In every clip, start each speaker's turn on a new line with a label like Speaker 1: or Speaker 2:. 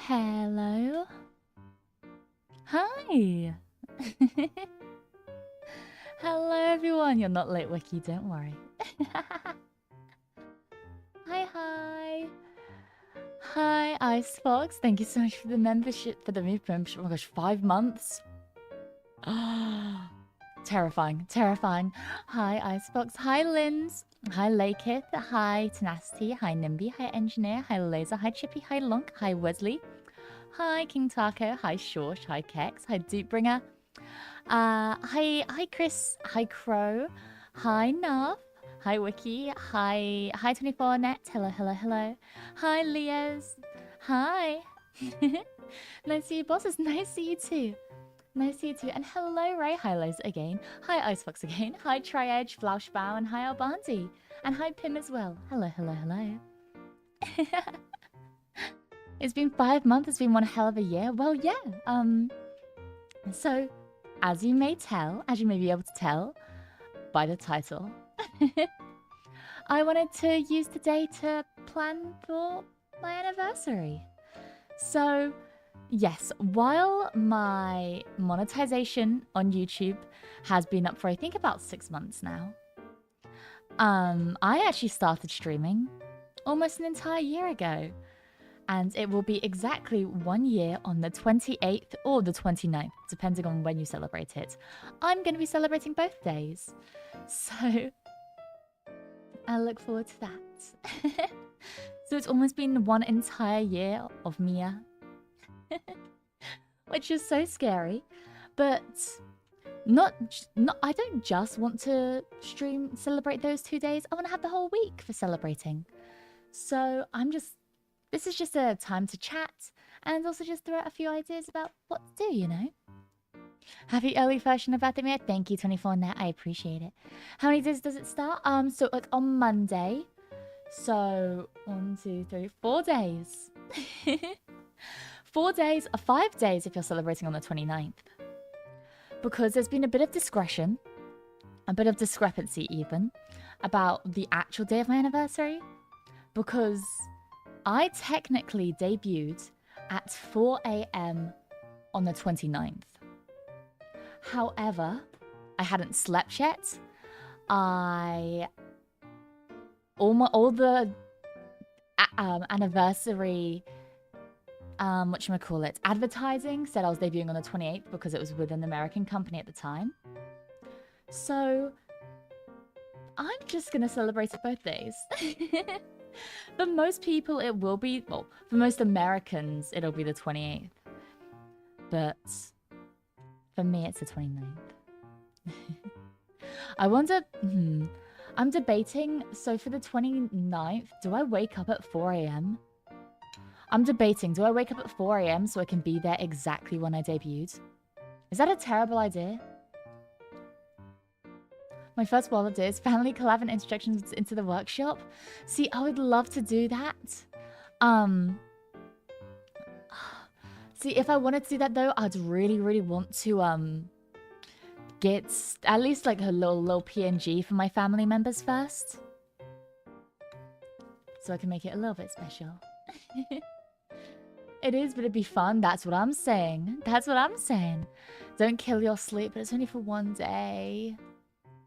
Speaker 1: Hello. Hi. Hello, everyone. You're not late, Wiki. Don't worry. Hi, hi. Hi, Icebox. Thank you so much for the membership, for the membership. Oh my gosh, 5 months. Terrifying, terrifying. Hi, Icebox. Hi, Linz. Hi, Laketh. Hi, Tenacity. Hi, Nimby. Hi, Engineer. Hi, Laser. Hi, Chippy. Hi, Lunk. Hi, Wesley. Hi, King Taco. Hi, Shorsh. Hi, Kex. Hi, Dupebringer. Hi, Chris. Hi, Crow. Hi, Nav. Hi, Wiki. Hi, 24net. Hello, hello, hello. Hi, Leos. Hi. Nice to see you, bosses. Nice to see you too. Nice to see you too. And hello, Ray. Hi, Liz again. Hi, Icefox again. Hi, Triedge, Flauschbau, and hi, Albanti. And hi, Pim as well. Hello, hello, hello. It's been 5 months. It's been one hell of a year. Well, yeah. So, as you may be able to tell by the title, I wanted to use today to plan for my anniversary. So, yes, while my monetization on YouTube has been up for I think about 6 months now, I actually started streaming almost an entire year ago. And it will be exactly 1 year on the 28th or the 29th, depending on when you celebrate it. I'm going to be celebrating both days. So I look forward to that. So it's almost been one entire year of Mia, which is so scary. But not I don't just want to celebrate those 2 days. I want to have the whole week for celebrating. So this is just a time to chat and also just throw out a few ideas about what to do, you know? Happy early version of Athemir. Thank you, 24net. I appreciate it. How many days does it start? So like on Monday. So 1, 2, 3, 4 days. 4 days, 5 days if you're celebrating on the 29th. Because there's been a bit of discrepancy even, about the actual day of my anniversary. Because I technically debuted at 4 a.m. on the 29th. However, I hadn't slept yet. All the anniversary, advertising said I was debuting on the 28th because it was with an American company at the time. So I'm just gonna celebrate it both days. For most people, it will be, well, for most Americans, it'll be the 28th. But for me, it's the 29th. I wonder, I'm debating, so for the 29th, do I wake up at 4 a.m.? I'm debating, do I wake up at 4 a.m. so I can be there exactly when I debuted? Is that a terrible idea? My first wallet is family collab and introductions into the workshop. See, I would love to do that. See, if I wanted to do that though, I'd really, really want to get at least like a little PNG for my family members first. So I can make it a little bit special. It is, but it'd be fun. That's what I'm saying. That's what I'm saying. Don't kill your sleep, but it's only for 1 day.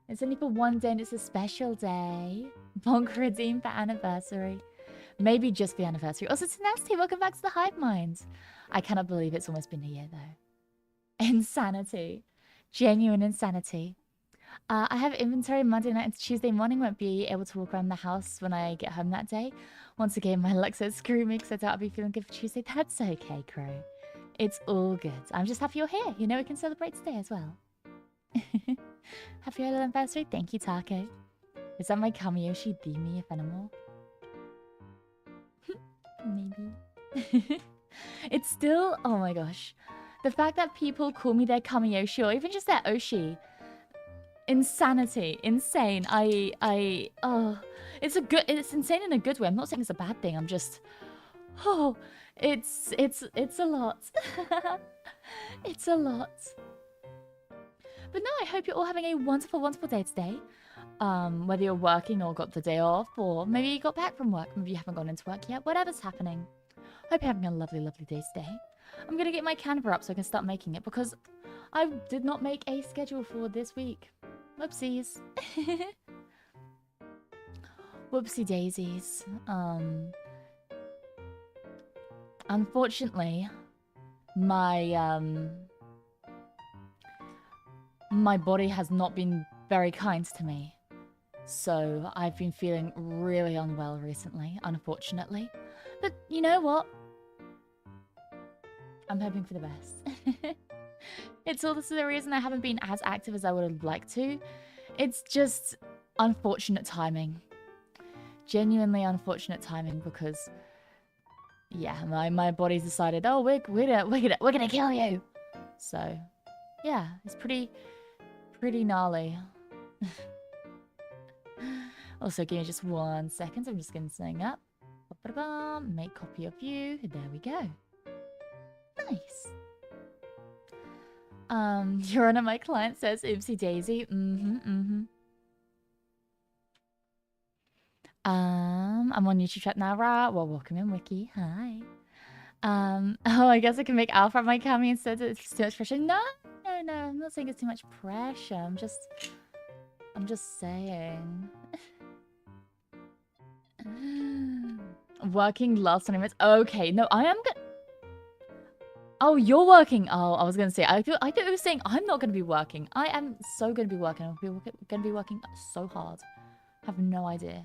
Speaker 1: It's only for 1 day and it's a special day. Bonk redeem for anniversary. Maybe just the anniversary. Also, Tenacity, welcome back to the Hive Mind. I cannot believe it's almost been a year, though. Insanity. Genuine insanity. I have inventory Monday night and Tuesday morning. Won't be able to walk around the house when I get home that day. Once again, my luck says screw me because I doubt I'll be feeling good for Tuesday. That's okay, Crow. It's all good. I'm just happy you're here. You know we can celebrate today as well. Happy early anniversary. Thank you, Taco. Is that my Kamiyoshi Demi, if animal? Maybe. It's still, oh my gosh. The fact that people call me their Kamiyoshi or even just their Oshi. Insanity. Insane. It's insane in a good way. I'm not saying it's a bad thing. I'm just, it's a lot. It's a lot. But no, I hope you're all having a wonderful, wonderful day today. Whether you're working or got the day off, or maybe you got back from work, maybe you haven't gone into work yet, whatever's happening. Hope you're having a lovely, lovely day today. I'm gonna get my Canva up so I can start making it because I did not make a schedule for this week. Whoopsies. Whoopsie daisies. Unfortunately, my my body has not been very kind to me. So I've been feeling really unwell recently, unfortunately. But you know what? I'm hoping for the best. It's also the reason I haven't been as active as I would have liked to. It's just unfortunate timing. Genuinely unfortunate timing because, yeah, my body's decided, oh, we're gonna kill you. So, yeah, it's pretty gnarly. Also, give me just 1 second. I'm just getting something up. Make copy of you. There we go. Nice. Your Honor, my client says oopsie daisy. I'm on YouTube chat now, right? Well, welcome in, Wiki. Hi. Oh, I guess I can make Alpha my cami instead. It's too much pressure. No, I'm not saying it's too much pressure. I'm just saying. Working last 20 minutes. Okay, no, I am good. Oh, you're working. Oh, I was gonna say. I thought you were saying I'm not gonna be working. I am so gonna be working. I'm gonna be working so hard. I have no idea.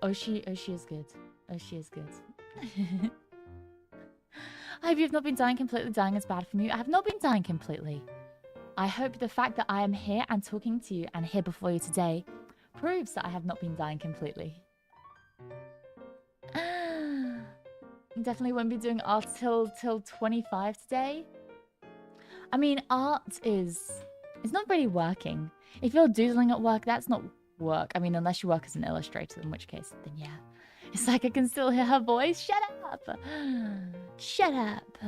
Speaker 1: Oh, she is good. Oh, she is good. I hope you've not been dying completely. Dying is bad for you. I have not been dying completely. I hope the fact that I am here and talking to you and here before you today proves that I have not been dying completely. Definitely won't be doing art till 25 today. I mean, art is... It's not really working. If you're doodling at work, that's not work. I mean, unless you work as an illustrator, in which case, then yeah. It's like I can still hear her voice. Shut up! Shut up!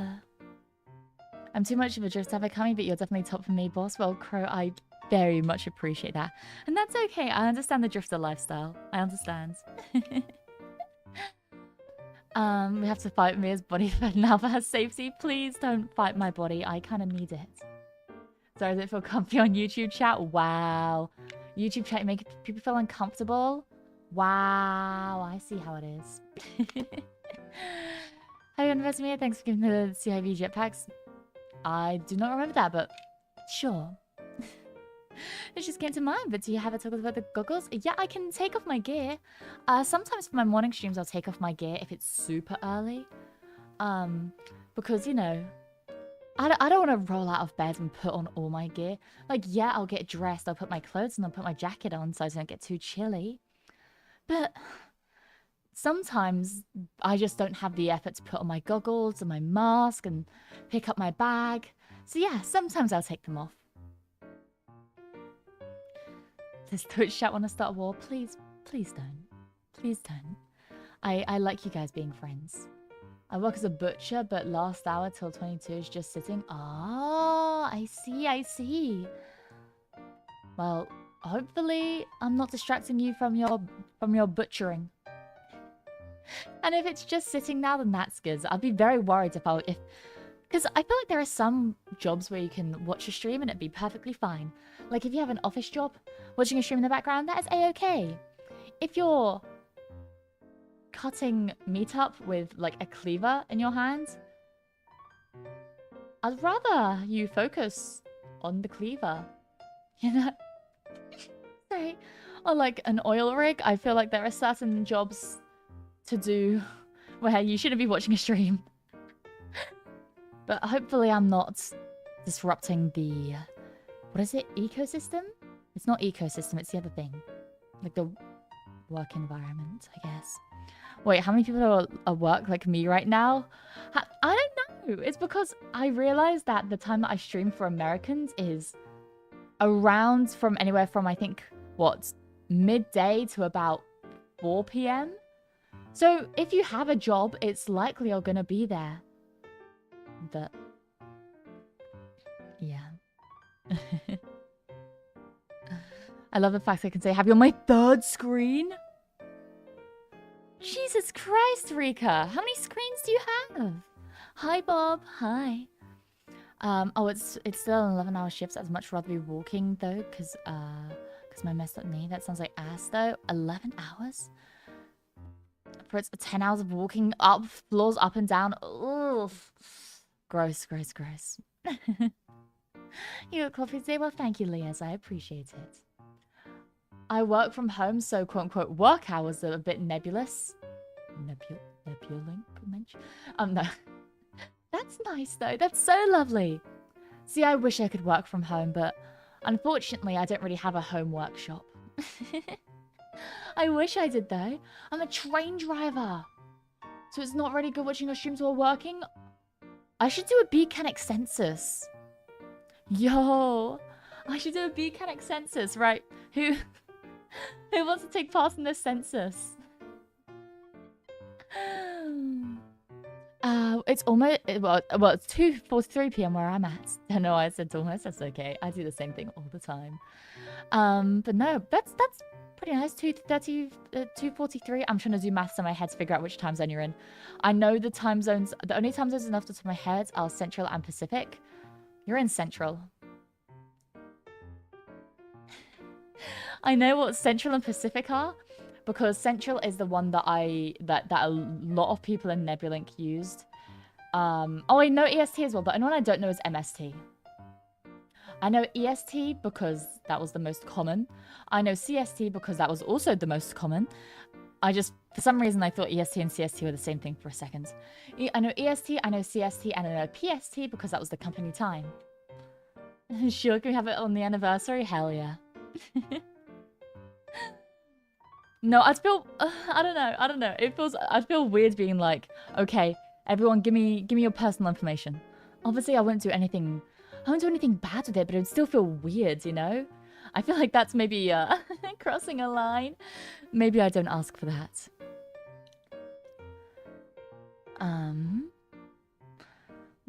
Speaker 1: I'm too much of a drift have coming, but you're definitely top for me, boss. Well, Crow, I very much appreciate that. And that's okay. I understand the drifter lifestyle. I understand. We have to fight Mia's body for now for her safety. Please don't fight my body. I kind of need it. Sorry, does it feel comfy on YouTube chat? Wow. YouTube chat make people feel uncomfortable? Wow. I see how it is. Happy anniversary, Mia. Thanks for giving the CIV jetpacks. I do not remember that, but sure. It just came to mind, but do you have a talk about the goggles? Yeah, I can take off my gear. Sometimes for my morning streams, I'll take off my gear if it's super early. Because, you know, I don't want to roll out of bed and put on all my gear. Like, yeah, I'll get dressed, I'll put my clothes and I'll put my jacket on so I don't get too chilly. But sometimes I just don't have the effort to put on my goggles and my mask and pick up my bag. So yeah, sometimes I'll take them off. Does Twitch chat want to start a war? Please don't. Please don't. I like you guys being friends. I work as a butcher, but last hour till 22 is just sitting. Ah, I see. Well, hopefully I'm not distracting you from your butchering. And if it's just sitting now, then that's good. I'd be very worried because I feel like there are some jobs where you can watch a stream and it'd be perfectly fine. Like if you have an office job, watching a stream in the background, that is a-okay. If you're cutting meat up with like a cleaver in your hand, I'd rather you focus on the cleaver, you know? Sorry. Or like an oil rig. I feel like there are certain jobs to do where you shouldn't be watching a stream. But hopefully I'm not disrupting the... What is it? Ecosystem? It's not ecosystem, it's the other thing. Like the work environment, I guess. Wait, how many people are at work like me right now? I don't know. It's because I realized that the time that I stream for Americans is around from anywhere from, I think, what, midday to about 4 p.m.? So if you have a job, it's likely you're gonna be there. But yeah. I love the fact I can say happy on my third screen. Jesus Christ, Rika. How many screens do you have? Hi, Bob. Hi. Oh, it's still an 11-hour shift. So I'd much rather be walking, though, because my messed up knee. That sounds like ass, though. 11 hours? For it's 10 hours of walking up, floors up and down. Ugh. Gross, gross, gross. You got coffee today? Well, thank you, Leas. I appreciate it. I work from home, so quote-unquote work hours are a bit nebulous. Nebulink? No. That's nice, though. That's so lovely. See, I wish I could work from home, but unfortunately, I don't really have a home workshop. I wish I did, though. I'm a train driver. So it's not really good watching your streams while working. I should do a B-Canic census. Yo, I should do a B-Canic census, right? Who wants to take part in this census? It's almost, well, it's 2:43 p.m. where I'm at. I know I said almost, that's okay. I do the same thing all the time. But no, that's pretty nice. 2:43. I'm trying to do maths in my head to figure out which time zone you're in. I know the time zones, the only time zones enough to top of my head are Central and Pacific. You're in Central. I know what Central and Pacific are because Central is the one that that a lot of people in Nebulink used. Oh, I know EST as well, but the one I don't know is MST. I know EST because that was the most common. I know CST because that was also the most common. For some reason, I thought EST and CST were the same thing for a second. I know EST, I know CST, and I know PST because that was the company time. Sure, can we have it on the anniversary? Hell yeah. No, I'd feel, I don't know. I'd feel weird being like, okay, everyone give me your personal information. Obviously, I won't do anything bad with it, but it would still feel weird, you know? I feel like that's maybe crossing a line. Maybe I don't ask for that.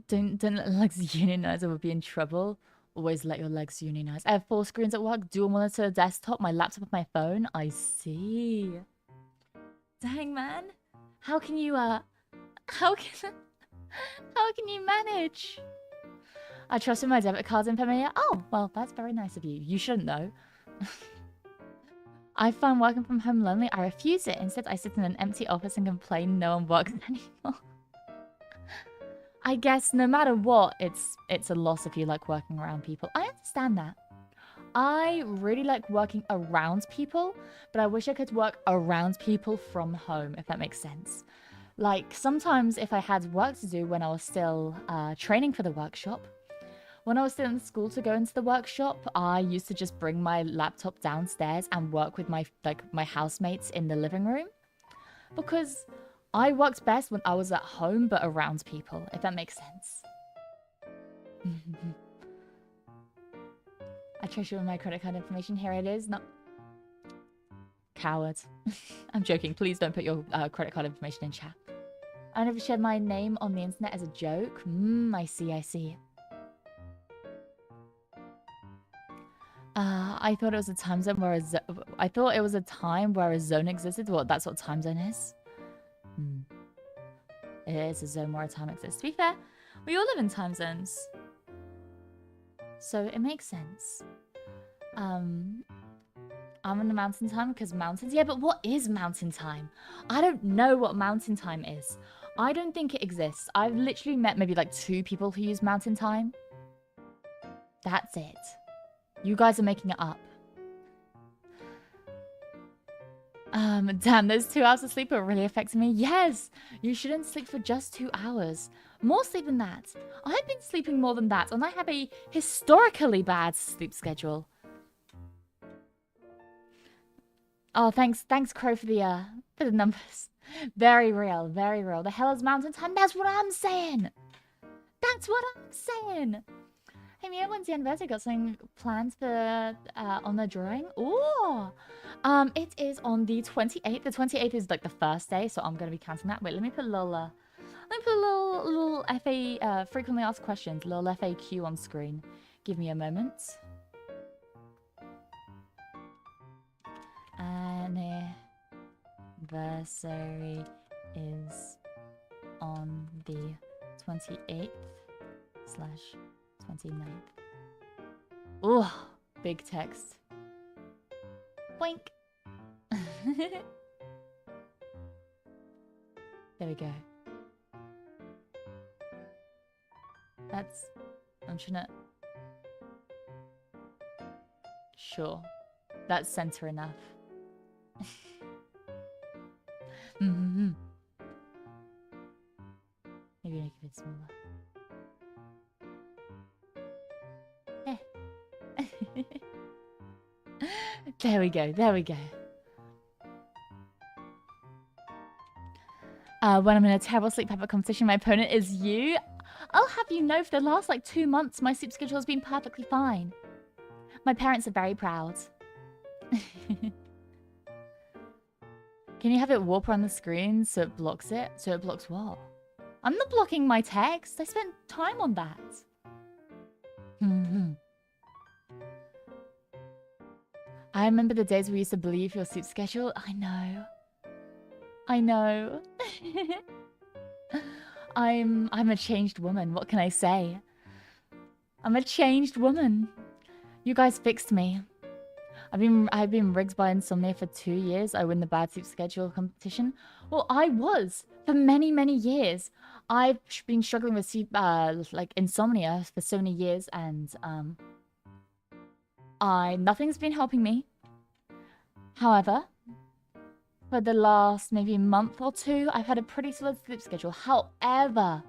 Speaker 1: Don't let legs unionize or we'll be in trouble. Always let your legs unionize. I have 4 screens at work, dual monitor, desktop, my laptop, and my phone. I see. Dang, man. How can you, how can you manage? I trust in my debit card's info. Oh, well, that's very nice of you. You shouldn't, though. I find working from home lonely. I refuse it. Instead, I sit in an empty office and complain no one works anymore. I guess no matter what, it's a loss if you like working around people. I understand that. I really like working around people, but I wish I could work around people from home, if that makes sense. Like, sometimes if I had work to do when I was still training for the workshop, when I was still in school to go into the workshop, I used to just bring my laptop downstairs and work with my housemates in the living room. Because I worked best when I was at home, but around people, if that makes sense. I trust you with my credit card information. Here it is. No. Coward. I'm joking. Please don't put your credit card information in chat. I never shared my name on the internet as a joke. I see. I thought it was a time zone where I thought it was a time where a zone existed. Well, that's what time zone is. It is a zone where a time exists. To be fair, we all live in time zones. So it makes sense. I'm in the mountain time because mountains. Yeah, but what is mountain time? I don't know what mountain time is. I don't think it exists. I've literally met maybe like 2 people who use mountain time. That's it. You guys are making it up. Damn, those 2 hours of sleep are really affecting me. Yes, you shouldn't sleep for just 2 hours. More sleep than that. I've been sleeping more than that, and I have a historically bad sleep schedule. Oh, thanks, Crow, for the numbers. Very real, very real. The hell is mountain time? That's what I'm saying. That's what I'm saying. Hey Mia, when's the anniversary? Got something planned for on the drawing? Ooh! It is on the 28th. The 28th is like the first day, so I'm gonna be counting that. Wait, let me put a little FA frequently asked questions, little FAQ on screen. Give me a moment. anniversary is on the 28th/29th. Oh, big text. Boink. There we go. I'm trying to... Sure. That's center enough. Maybe make it a bit smaller. There we go. There we go. When I'm in a terrible sleep habit competition, my opponent is you. I'll have you know, for the last like 2 months, my sleep schedule has been perfectly fine. My parents are very proud. Can you have it warp on the screen so it blocks it? So it blocks what? I'm not blocking my text. I spent time on that. I remember the days we used to believe your sleep schedule. I know. I know. I'm a changed woman. What can I say? I'm a changed woman. You guys fixed me. I've been rigged by insomnia for 2 years. I win the bad sleep schedule competition. Well, I was for many, many years. I've been struggling with sleep, like insomnia for so many years, and nothing's been helping me. However, for the last maybe month or 2, I've had a pretty solid sleep schedule. However,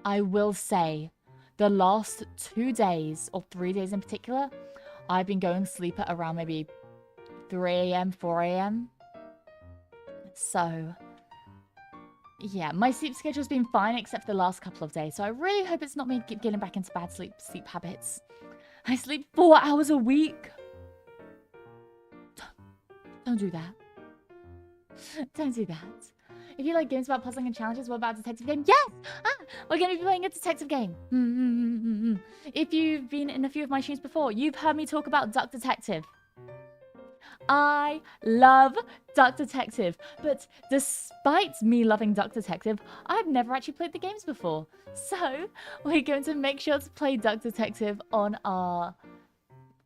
Speaker 1: I will say the last 2 days, or 3 days in particular, I've been going to sleep at around maybe 3 a.m., 4 a.m. So, yeah, my sleep schedule's been fine except for the last couple of days. So I really hope it's not me getting back into bad sleep habits. I sleep 4 hours a week. Don't do that. Don't do that. If you like games about puzzling and challenges, what about a detective game? Yes! We're going to be playing a detective game. If you've been in a few of my streams before, you've heard me talk about Duck Detective. I love Duck Detective, but despite me loving Duck Detective, I've never actually played the games before. So, we're going to make sure to play Duck Detective on our...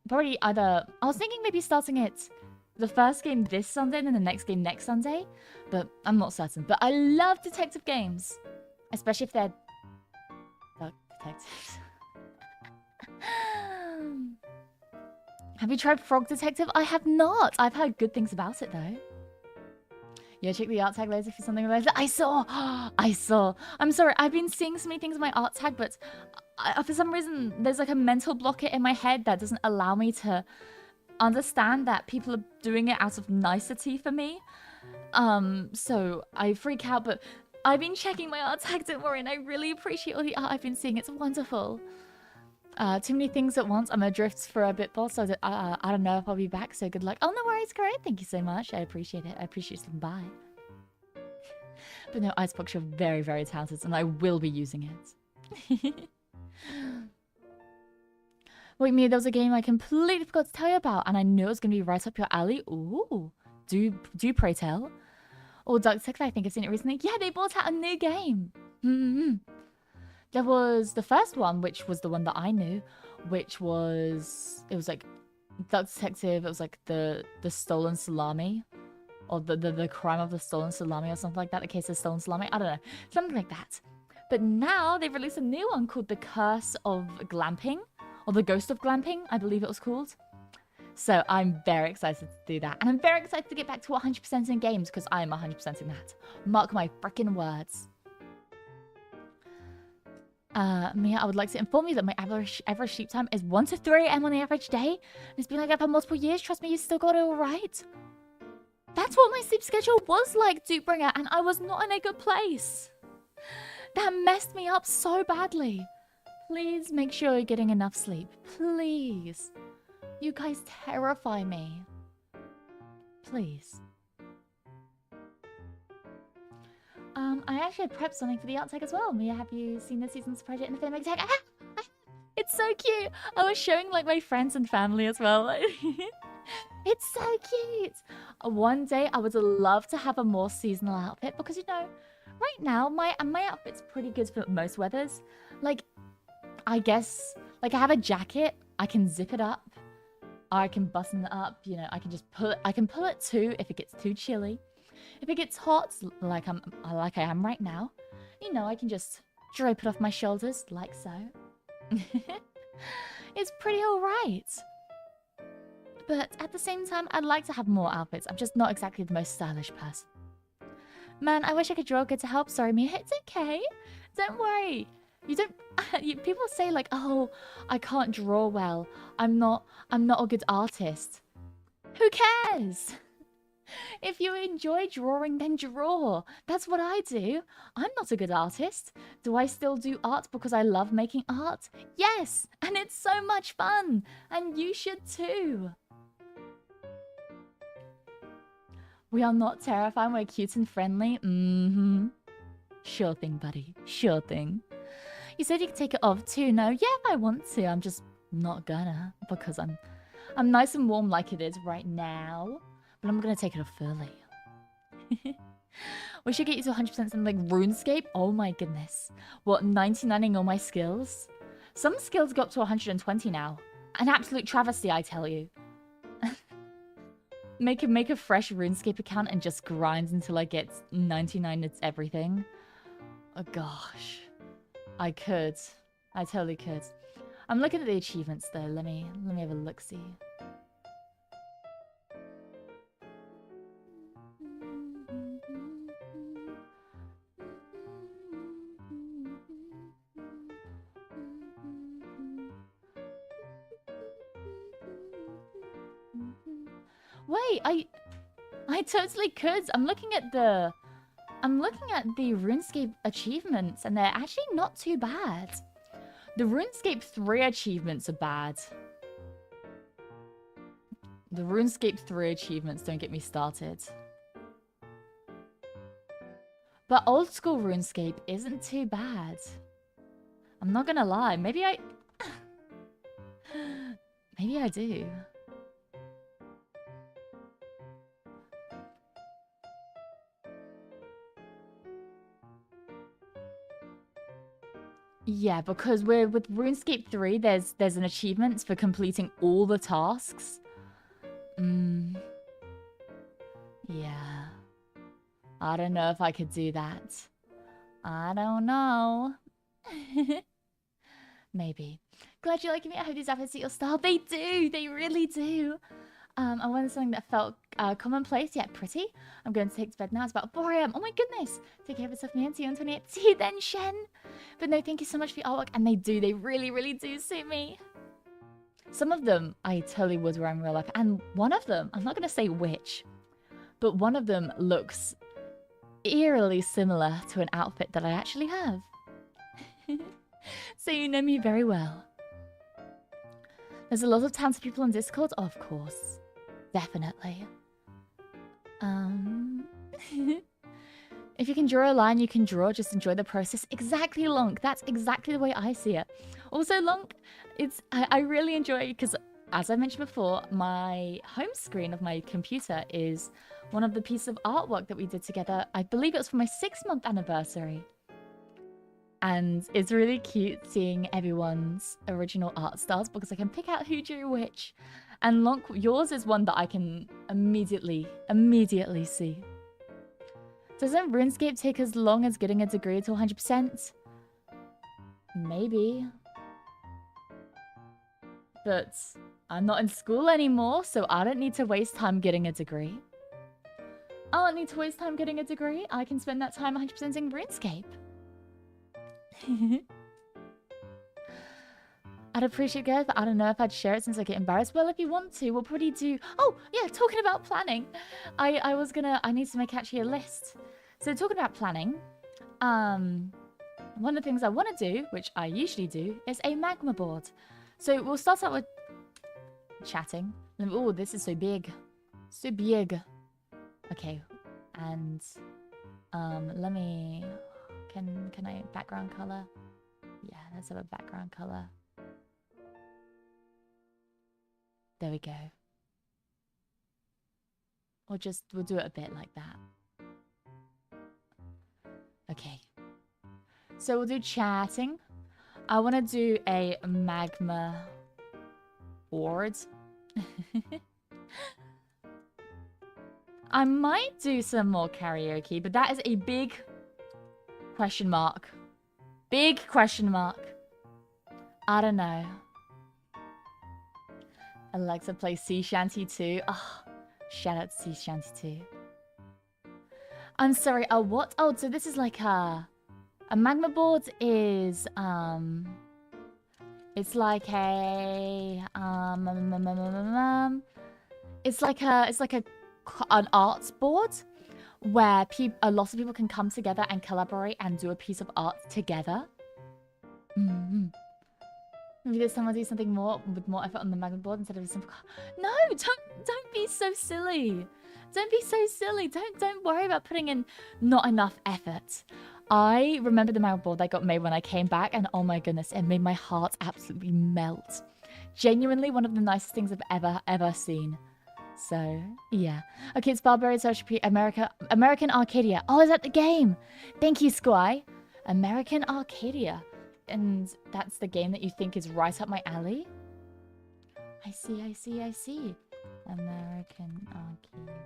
Speaker 1: Probably either... I was thinking maybe starting it... the first game this Sunday and then the next game next Sunday, but I'm not certain. But I love detective games, especially if they're Duck Detectives. Have you tried Frog Detective? I have not. I've heard good things about it though. Yeah, check the art tag later for something related. I saw. I'm sorry. I've been seeing so many things in my art tag, but for some reason there's like a mental blocker in my head that doesn't allow me to understand that people are doing it out of nicety for me. So I freak out, but I've been checking my art tag, don't worry, and I really appreciate all the art I've been seeing. It's wonderful. Too many things at once. I'm adrift for a bit, boss, so I don't know if I'll be back, so good luck. Oh, no worries, great. Thank you so much. I appreciate it. I appreciate you stopping by. But no, Icebox, you're very, very talented, and I will be using it. Wait, Mia, there was a game I completely forgot to tell you about, and I knew it was going to be right up your alley. Ooh, do pray tell. Or Duck Detective, I think I've seen it recently. Yeah, they brought out a new game. There was the first one, which was the one that I knew, which was... It was like Duck Detective, it was like the stolen salami. Or the crime of the stolen salami or something like that. The case of stolen salami. I don't know. Something like that. But now they've released a new one called The Curse of Glamping. Or The Ghost of Glamping, I believe it was called. So I'm very excited to do that. And I'm very excited to get back to 100% in games, because I am 100% in that. Mark my freaking words. Mia, I would like to inform you that my average sleep time is 1 to 3 a.m. on the average day. And it's been like that for multiple years. Trust me, you still got it all right. That's what my sleep schedule was like, Dukebringer, and I was not in a good place. That messed me up so badly. Please make sure you're getting enough sleep. Please. You guys terrify me. Please. I actually had prepped something for the art tag as well. Mia, have you seen this season's project in the filmmaking tag? It's so cute. I was showing like my friends and family as well. It's so cute. One day I would love to have a more seasonal outfit because, you know, right now my outfit's pretty good for most weathers. Like, I guess, like I have a jacket, I can zip it up, or I can button it up, you know, I can just pull it, I can pull it too if it gets too chilly. If it gets hot, like I am right now, you know, I can just drape it off my shoulders like so. It's pretty alright. But at the same time, I'd like to have more outfits. I'm just not exactly the most stylish person. Man, I wish I could draw good to help. Sorry, Mia. It's okay. Don't worry. You don't... people say like, oh, I can't draw well. I'm not a good artist. Who cares? If you enjoy drawing, then draw. That's what I do. I'm not a good artist. Do I still do art because I love making art? Yes, and it's so much fun. And you should too. We are not terrifying, we're cute and friendly. Mm-hmm. Sure thing, buddy. Sure thing. You said you could take it off too. No, yeah, if I want to. I'm just not gonna because I'm nice and warm like it is right now. But I'm gonna take it off early. We should get you to 100% something like RuneScape. Oh my goodness. What, 99ing all my skills? Some skills go up to 120 now. An absolute travesty, I tell you. Make a fresh RuneScape account and just grind until I get 99. It's everything. Oh gosh. I could. I totally could. I'm looking at the achievements though. Let me have a look-see. Wait, I totally could. I'm looking at the RuneScape achievements and they're actually not too bad. The RuneScape 3 achievements are bad. The RuneScape 3 achievements don't get me started. But old school RuneScape isn't too bad. I'm not gonna lie. Maybe I do. Yeah, because with RuneScape 3, there's an achievement for completing all the tasks. Yeah. I don't know if I could do that. I don't know. Maybe. Glad you like me. I hope these outfits suit your style. They do. They really do. I wanted something that felt commonplace yet pretty. I'm going to take to bed now. It's about 4 AM. Oh my goodness. Take care of yourself, man. See you on 28. See you then, Shen. But no, thank you so much for your artwork. And they do. They really, really do suit me. Some of them I totally would wear in real life. And one of them, I'm not going to say which, but one of them looks eerily similar to an outfit that I actually have. So you know me very well. There's a lot of talented people on Discord, of course. Definitely. If you can draw a line, you can draw. Just enjoy the process. Exactly, Lonk. That's exactly the way I see it. Also, Lonk, I really enjoy it because, as I mentioned before, my home screen of my computer is one of the pieces of artwork that we did together. I believe it was for my 6-month anniversary. And it's really cute seeing everyone's original art styles because I can pick out who drew which. And Lonk, yours is one that I can immediately see. Doesn't RuneScape take as long as getting a degree to 100%? Maybe. But I'm not in school anymore, so I don't need to waste time getting a degree. I don't need to waste time getting a degree. I can spend that time 100% in RuneScape. I'd appreciate it, but I don't know if I'd share it since I get embarrassed. Well, if you want to, we'll probably do... Oh, yeah, talking about planning. I need to make actually a list. So talking about planning, one of the things I want to do, which I usually do, is a magma board. So we'll start out with chatting. Oh, this is so big. So big. Okay, and let me... Can I background color? Yeah, let's have a background color. There we go. We'll do it a bit like that. Okay. So we'll do chatting. I want to do a magma board. I might do some more karaoke, but that is a big question mark. Big question mark. I don't know. Alexa plays Sea Shanty 2. Oh, shout out to Sea Shanty 2. I'm sorry, what? Oh, so this is like a magma board is, it's like a, it's like an arts board where a lot of people can come together and collaborate and do a piece of art together. Maybe this time I'll do something more with more effort on the magma board instead of a simple. No, don't be so silly. Don't be so silly. Don't worry about putting in not enough effort. I remember the magma board that got made when I came back, and oh my goodness, it made my heart absolutely melt. Genuinely one of the nicest things I've ever seen. So, yeah. Okay, it's Barbarian Social American Arcadia. Oh, is that the game? Thank you, Squy. American Arcadia. And that's the game that you think is right up my alley? I see. American Arcadia.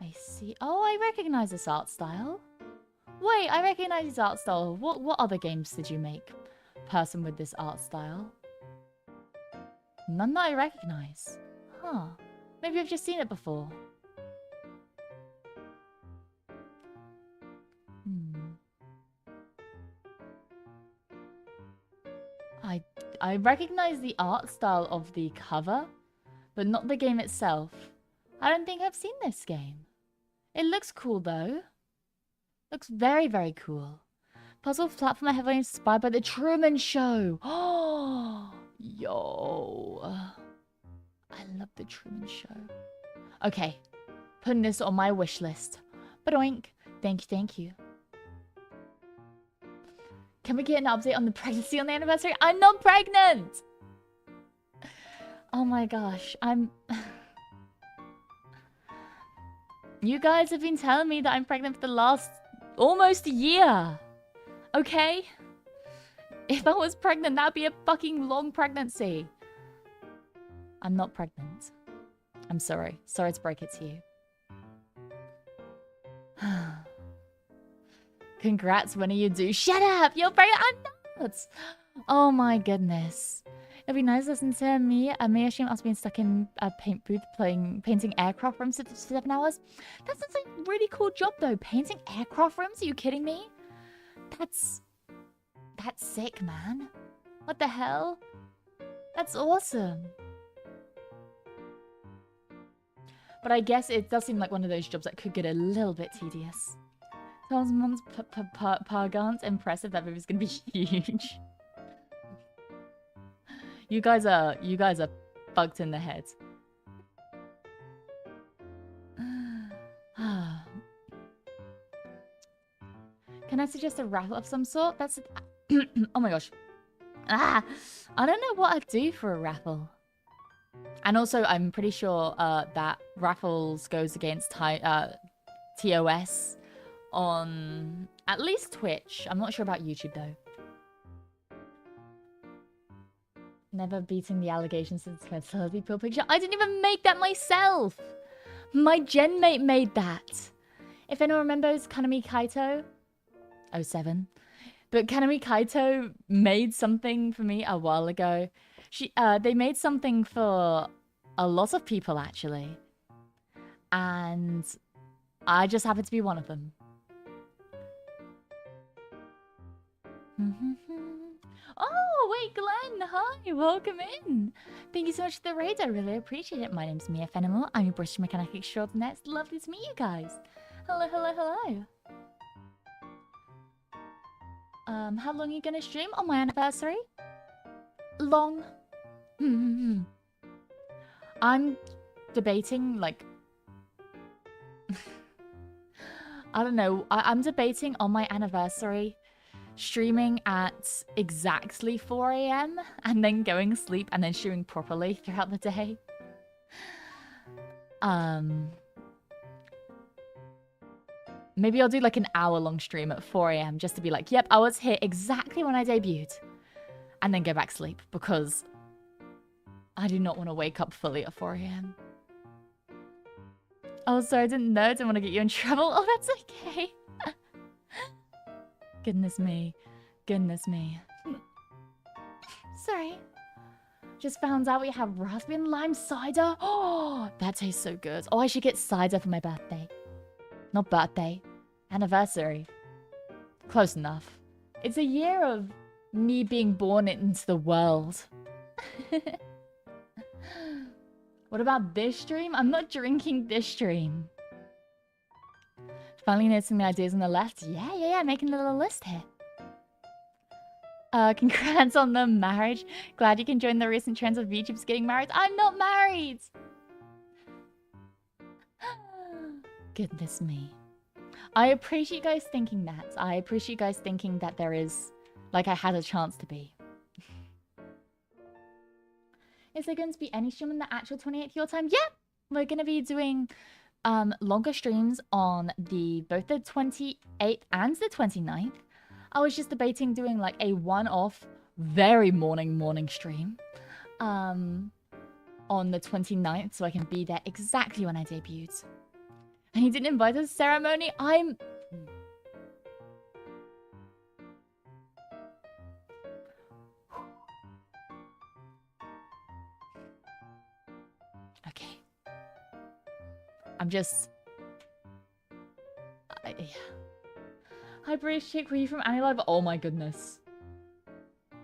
Speaker 1: I see. Oh, I recognize this art style. Wait, I recognize this art style. What other games did you make? Person with this art style? None that I recognize. Huh. Maybe I've just seen it before. I recognize the art style of the cover, but not the game itself. I don't think I've seen this game. It looks cool though. Looks very, very cool. Puzzle platform heavily inspired by The Truman Show. Oh, yo. I love The Truman Show. Okay, putting this on my wish list. Badoink. Thank you. Can we get an update on the pregnancy on the anniversary? I'm not pregnant! Oh my gosh, You guys have been telling me that I'm pregnant for the last almost a year. Okay? If I was pregnant, that'd be a fucking long pregnancy. I'm not pregnant. I'm sorry. Sorry to break it to you. Congrats, when are you due? Shut up! You're pregnant! I'm not! Oh my goodness. It'd be nice to listen to me. May assume us being stuck in a paint booth painting aircraft rims for 7 hours. That sounds like a really cool job though. Painting aircraft rims? Are you kidding me? That's sick, man. What the hell? That's awesome. But I guess it does seem like one of those jobs that could get a little bit tedious. Mom's Pargant's impressive. That movie's gonna be huge. You guys are fucked in the head. Can I suggest a raffle of some sort? That's oh my gosh. I don't know what I'd do for a raffle. And also, I'm pretty sure that raffles goes against TOS on at least Twitch. I'm not sure about YouTube though. Never beating the allegations since fertility pill picture. I didn't even make that myself. My gen mate made that. If anyone remembers Kanami Kaito, 07. But Kanami Kaito made something for me a while ago. They made something for a lot of people actually, and I just happened to be one of them. Oh, wait, Glenn. Hi, welcome in. Thank you so much for the raid. I really appreciate it. My name's Mia Fenimore. I'm your British mechanic extraordinaire. It's lovely to meet you guys. Hello. How long are you going to stream on my anniversary? Long. I'm debating, like... I don't know. I'm debating on my anniversary streaming at exactly 4 AM and then going to sleep and then streaming properly throughout the day. Maybe I'll do like an hour-long stream at 4 a.m. just to be like, yep, I was here exactly when I debuted. And then go back to sleep because I do not want to wake up fully at 4 a.m. Oh, sorry, I didn't know. I didn't want to get you in trouble. Oh, that's okay. Goodness me. Goodness me. Sorry. Just found out we have raspberry and lime cider. Oh, that tastes so good. Oh, I should get cider for my birthday. Not birthday. Anniversary. Close enough. It's a year of me being born into the world. What about this stream? I'm not drinking this stream. Finally noticing the ideas on the left. Yeah. Making a little list here. Congrats on the marriage. Glad you can join the recent trends of YouTubers getting married. I'm not married! Goodness me. I appreciate you guys thinking that. I appreciate you guys thinking that there is... Like I had a chance to be. Is there going to be any stream on the actual 28th your time? Yeah! We're going to be doing longer streams on both the 28th and the 29th. I was just debating doing like a one-off, very morning stream on the 29th so I can be there exactly when I debuted. And he didn't invite us to the ceremony? Okay. I'm just... yeah. Hi, British chick. Were you from Annie Live? Oh my goodness.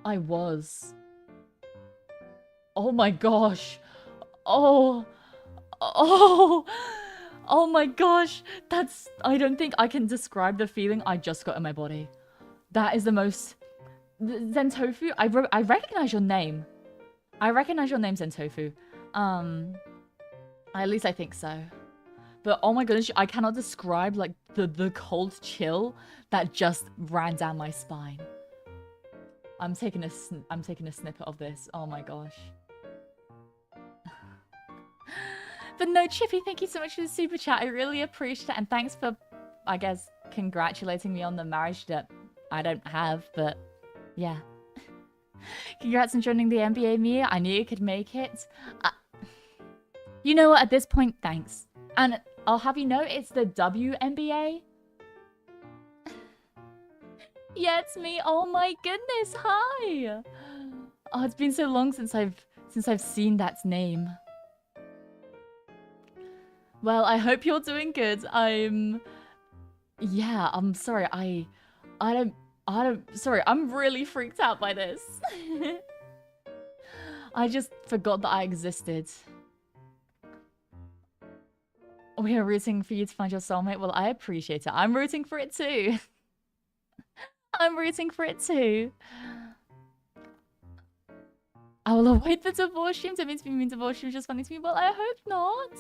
Speaker 1: I was. Oh my gosh. Oh my gosh. I don't think I can describe the feeling I just got in my body. That is the most... Zentofu, I recognize your name. I recognize your name, Zentofu. At least I think so. But oh my goodness, I cannot describe like the cold chill that just ran down my spine. I'm taking a snippet of this. Oh my gosh. But no, Chippy, thank you so much for the super chat. I really appreciate it. And thanks for, I guess, congratulating me on the marriage that I don't have, but yeah. Congrats on joining the NBA, Mia. I knew you could make it. You know what? At this point, thanks. And I'll have you know it's the WNBA. Yeah, it's me. Oh my goodness. Hi. Oh, it's been so long since I've seen that name. Well, I hope you're doing good. Yeah, I'm sorry. I don't sorry. I'm really freaked out by this. I just forgot that I existed. We are rooting for you to find your soulmate. Well, I appreciate it. I'm rooting for it too. I'm rooting for it too. I will avoid the divorce streams. That means being divorce streams just funny to me. Well, I hope not.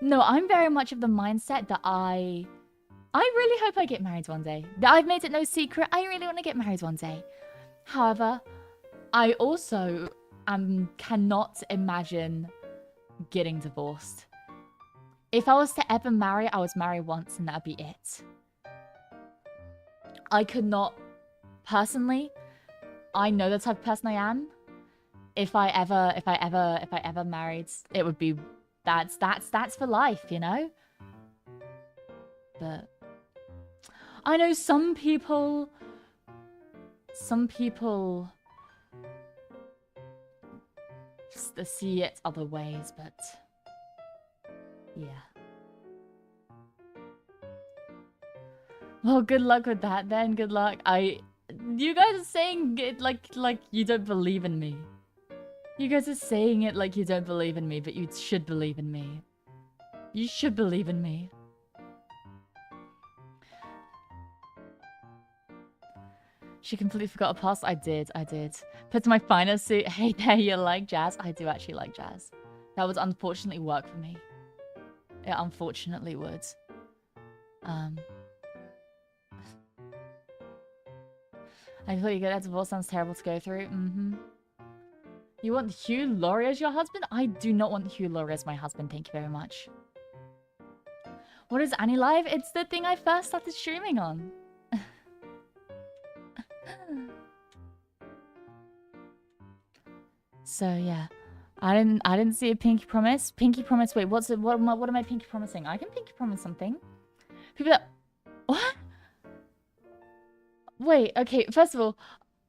Speaker 1: No, I'm very much of the mindset that I really hope I get married one day. I've made it no secret. I really want to get married one day. However, I also cannot imagine getting divorced. If I was to ever marry, I would marry once and that'd be it. I could not, personally, I know the type of person I am. If I ever married, it would be, that's for life, you know? But I know some people see it other ways, but yeah. Well, good luck with that then. Good luck. You guys are saying it like you don't believe in me. You guys are saying it like you don't believe in me, but you should believe in me. You should believe in me. She completely forgot a pass. I did. Put my finest suit. Hey there, you like jazz? I do actually like jazz. That would unfortunately work for me. It unfortunately would. I thought you get that divorce sounds terrible to go through. You want Hugh Laurie as your husband? I do not want Hugh Laurie as my husband, thank you very much. What is Annie Live? It's the thing I first started streaming on. So yeah, I didn't see a pinky promise. Pinky promise. Wait, what am I pinky promising? I can pinky promise something. People that what? Wait, okay. First of all,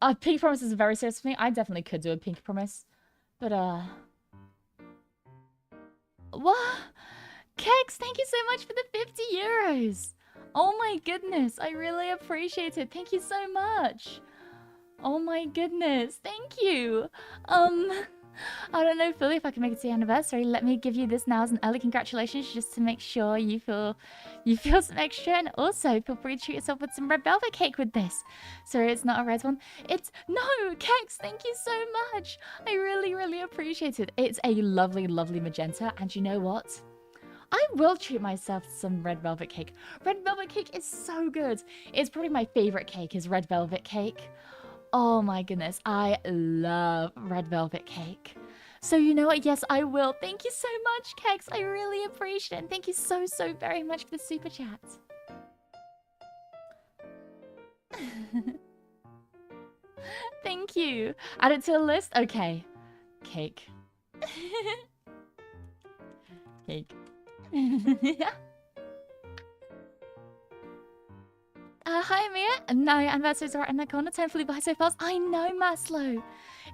Speaker 1: a pinky promise is very serious for me. I definitely could do a pinky promise, but what? Kex, thank you so much for the 50 euros. Oh my goodness, I really appreciate it. Thank you so much. Oh my goodness, thank you. I don't know, Philly, if I can make it to the anniversary. Let me give you this now as an early congratulations, just to make sure you feel some extra. And also, feel free to treat yourself with some red velvet cake with this. Sorry, it's not a red one. No, Kex, thank you so much. I really, really appreciate it. It's a lovely, lovely magenta. And you know what? I will treat myself to some red velvet cake. Red velvet cake is so good. It's probably my favorite cake is red velvet cake. Oh my goodness, I love red velvet cake. So you know what? Yes, I will. Thank you so much, Kex. I really appreciate it. And thank you so, so very much for the super chat. Thank you. Add it to the list? Okay. Cake. Cake. Hi, Mia. No, anniversaries are in the corner. Time flew by so fast. I know, Maslow.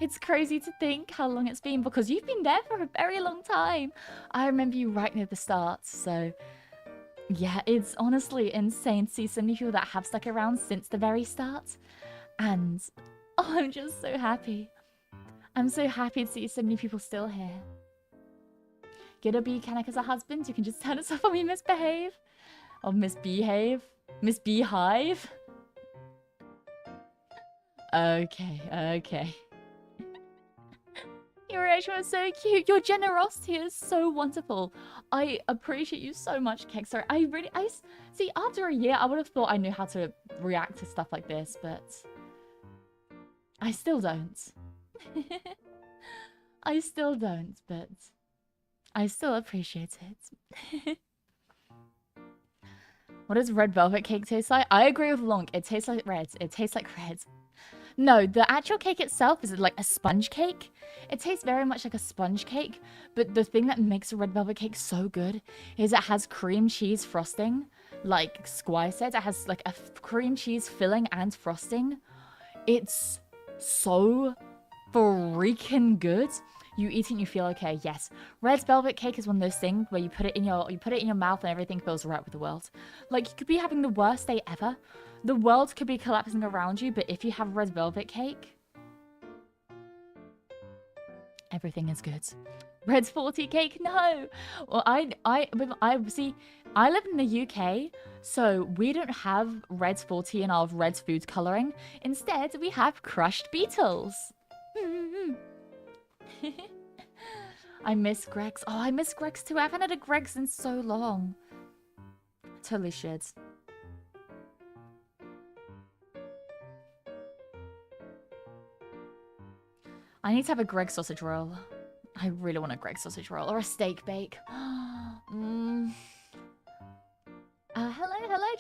Speaker 1: It's crazy to think how long it's been because you've been there for a very long time. I remember you right near the start. So, yeah, it's honestly insane to see so many people that have stuck around since the very start. And, oh, I'm just so happy. I'm so happy to see so many people still here. Get a bee Kanak as a husband. You can just turn us off when we misbehave. Or misbehave. Miss Beehive? Okay, okay. Your reaction was so cute. Your generosity is so wonderful. I appreciate you so much, Kex. Sorry, see, after a year, I would have thought I knew how to react to stuff like this, but I still don't. I still don't, but I still appreciate it. What does red velvet cake taste like? I agree with Lonk. It tastes like red. It tastes like red. No, the actual cake itself is like a sponge cake. It tastes very much like a sponge cake, but the thing that makes a red velvet cake so good is it has cream cheese frosting. Like Squire said, it has like a cream cheese filling and frosting. It's so freaking good. You eat it and you feel okay. Yes, red velvet cake is one of those things where you put it in your mouth and everything feels right with the world. Like you could be having the worst day ever. The world could be collapsing around you, but if you have red velvet cake, everything is good. Red's 40 cake? No. Well, I see. I live in the UK, so we don't have Red's 40 in our Red's food coloring. Instead, we have crushed beetles. I miss Greggs. Oh, I miss Greggs too. I haven't had a Greggs in so long. Totally should. I need to have a Greggs sausage roll. I really want a Greggs sausage roll or a steak bake. Hello.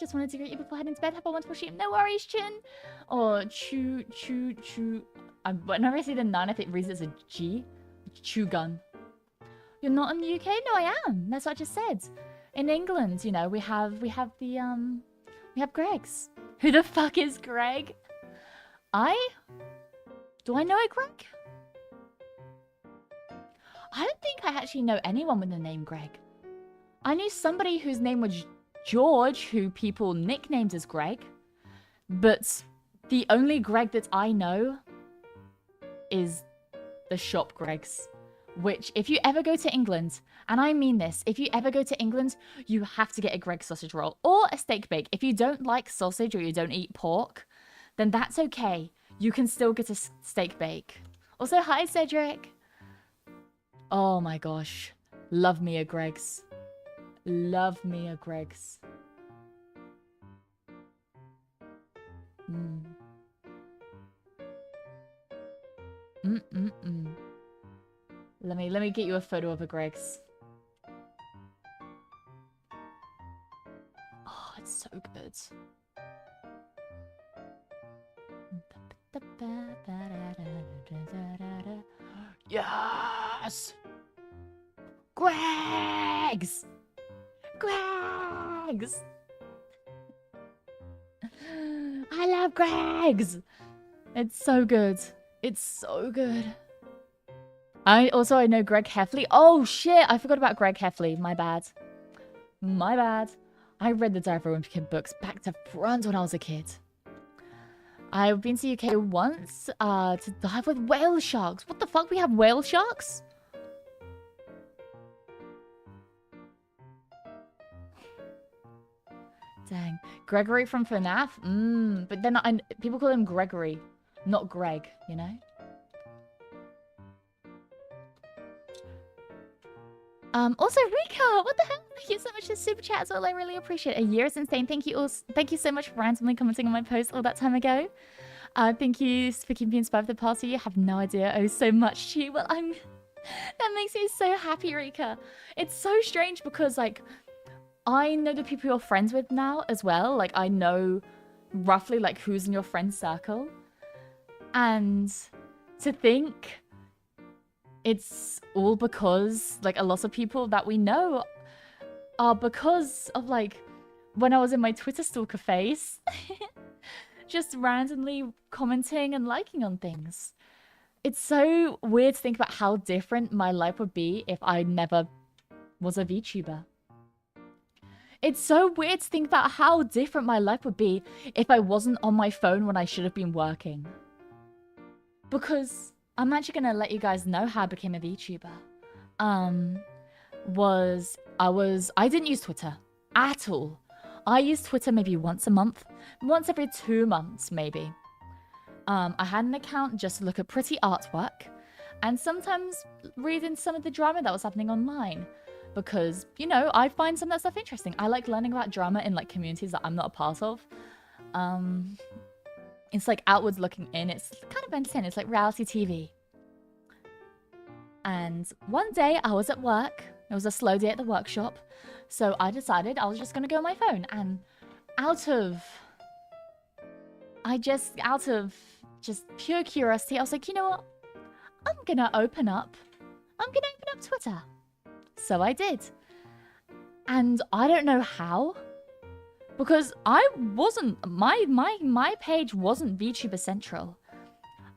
Speaker 1: Just wanted to greet you before heading to bed. Have a wonderful stream. No worries, Chin. Or Chu. Whenever I say the nine, I think it reads as a G. Chew gun. You're not in the UK? No, I am. That's what I just said. In England, you know, we have Greggs. Who the fuck is Greg? Do I know a Greg? I don't think I actually know anyone with the name Greg. I knew somebody whose name was George, who people nicknamed as Greg. But the only Greg that I know is the shop Greggs. Which, if you ever go to England, and I mean this, if you ever go to England, you have to get a Greggs sausage roll or a steak bake. If you don't like sausage or you don't eat pork, then that's okay. You can still get a steak bake. Also, hi, Cedric. Oh my gosh. Love me a Greggs. Love me a Greggs. Let me get you a photo of a Greg's. Oh, it's so good. Yes! Greg's! Greg's! I love Greg's! It's so good. It's so good. I know Greg Heffley. Oh shit, I forgot about Greg Heffley. My bad. My bad. I read the Dive for Wimpkin books back to front when I was a kid. I've been to UK once to dive with whale sharks. What the fuck? We have whale sharks? Dang. Gregory from FNAF? But then people call him Gregory, not Greg, you know? Also, Rika, what the hell? Thank you so much for super chat as well. I really appreciate it. A year is insane. Thank you all. Thank you so much for randomly commenting on my post all that time ago. Thank you for keeping me inspired for the past year. You have no idea. I owe so much to you. Well, that makes me so happy, Rika. It's so strange because, like, I know the people you're friends with now as well. Like, I know roughly, like, who's in your friend circle. And to think it's all because, like, a lot of people that we know are because of, like, when I was in my Twitter stalker phase, just randomly commenting and liking on things. It's so weird to think about how different my life would be if I never was a VTuber. It's so weird to think about how different my life would be if I wasn't on my phone when I should have been working. Because I'm actually gonna let you guys know how I became a VTuber. I didn't use Twitter at all. I used Twitter maybe once a month, once every 2 months maybe. I had an account just to look at pretty artwork and sometimes read in some of the drama that was happening online. Because, you know, I find some of that stuff interesting. I like learning about drama in, like, communities that I'm not a part of. It's like outwards looking in. It's kind of entertaining. It's like reality TV. And one day I was at work. It was a slow day at the workshop. So I decided I was just going to go on my phone. And out of just pure curiosity, I was like, you know what? I'm going to open up Twitter. So I did. And I don't know how. Because I wasn't, my page wasn't VTuber Central.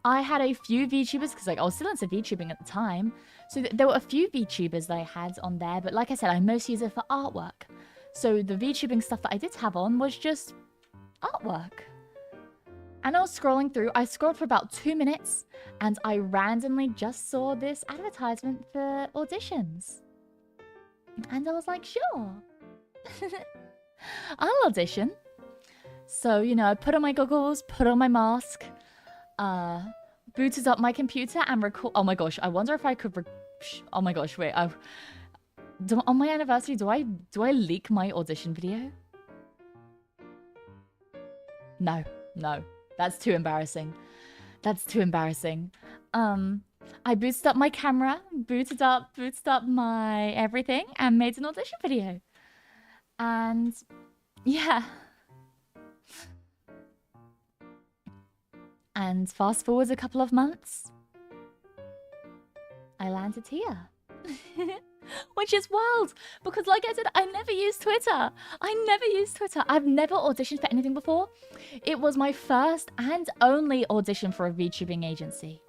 Speaker 1: I had a few VTubers, because, like, I was still into VTubing at the time. So there were a few VTubers that I had on there. But like I said, I mostly use it for artwork. So the VTubing stuff that I did have on was just artwork. And I was scrolling through. I scrolled for about 2 minutes. And I randomly just saw this advertisement for auditions. And I was like, sure. I'll audition. So, you know, I put on my goggles, put on my mask, booted up my computer and record. Oh my gosh, I wonder if I could. Oh my gosh, wait. On my anniversary, do I leak my audition video? No, that's too embarrassing. That's too embarrassing. I boosted up my camera, booted up my everything, and made an audition video. And yeah. And fast forward a couple of months, I landed here. Which is wild, because like I said, I never used Twitter. I've never auditioned for anything before. It was my first and only audition for a VTubing agency.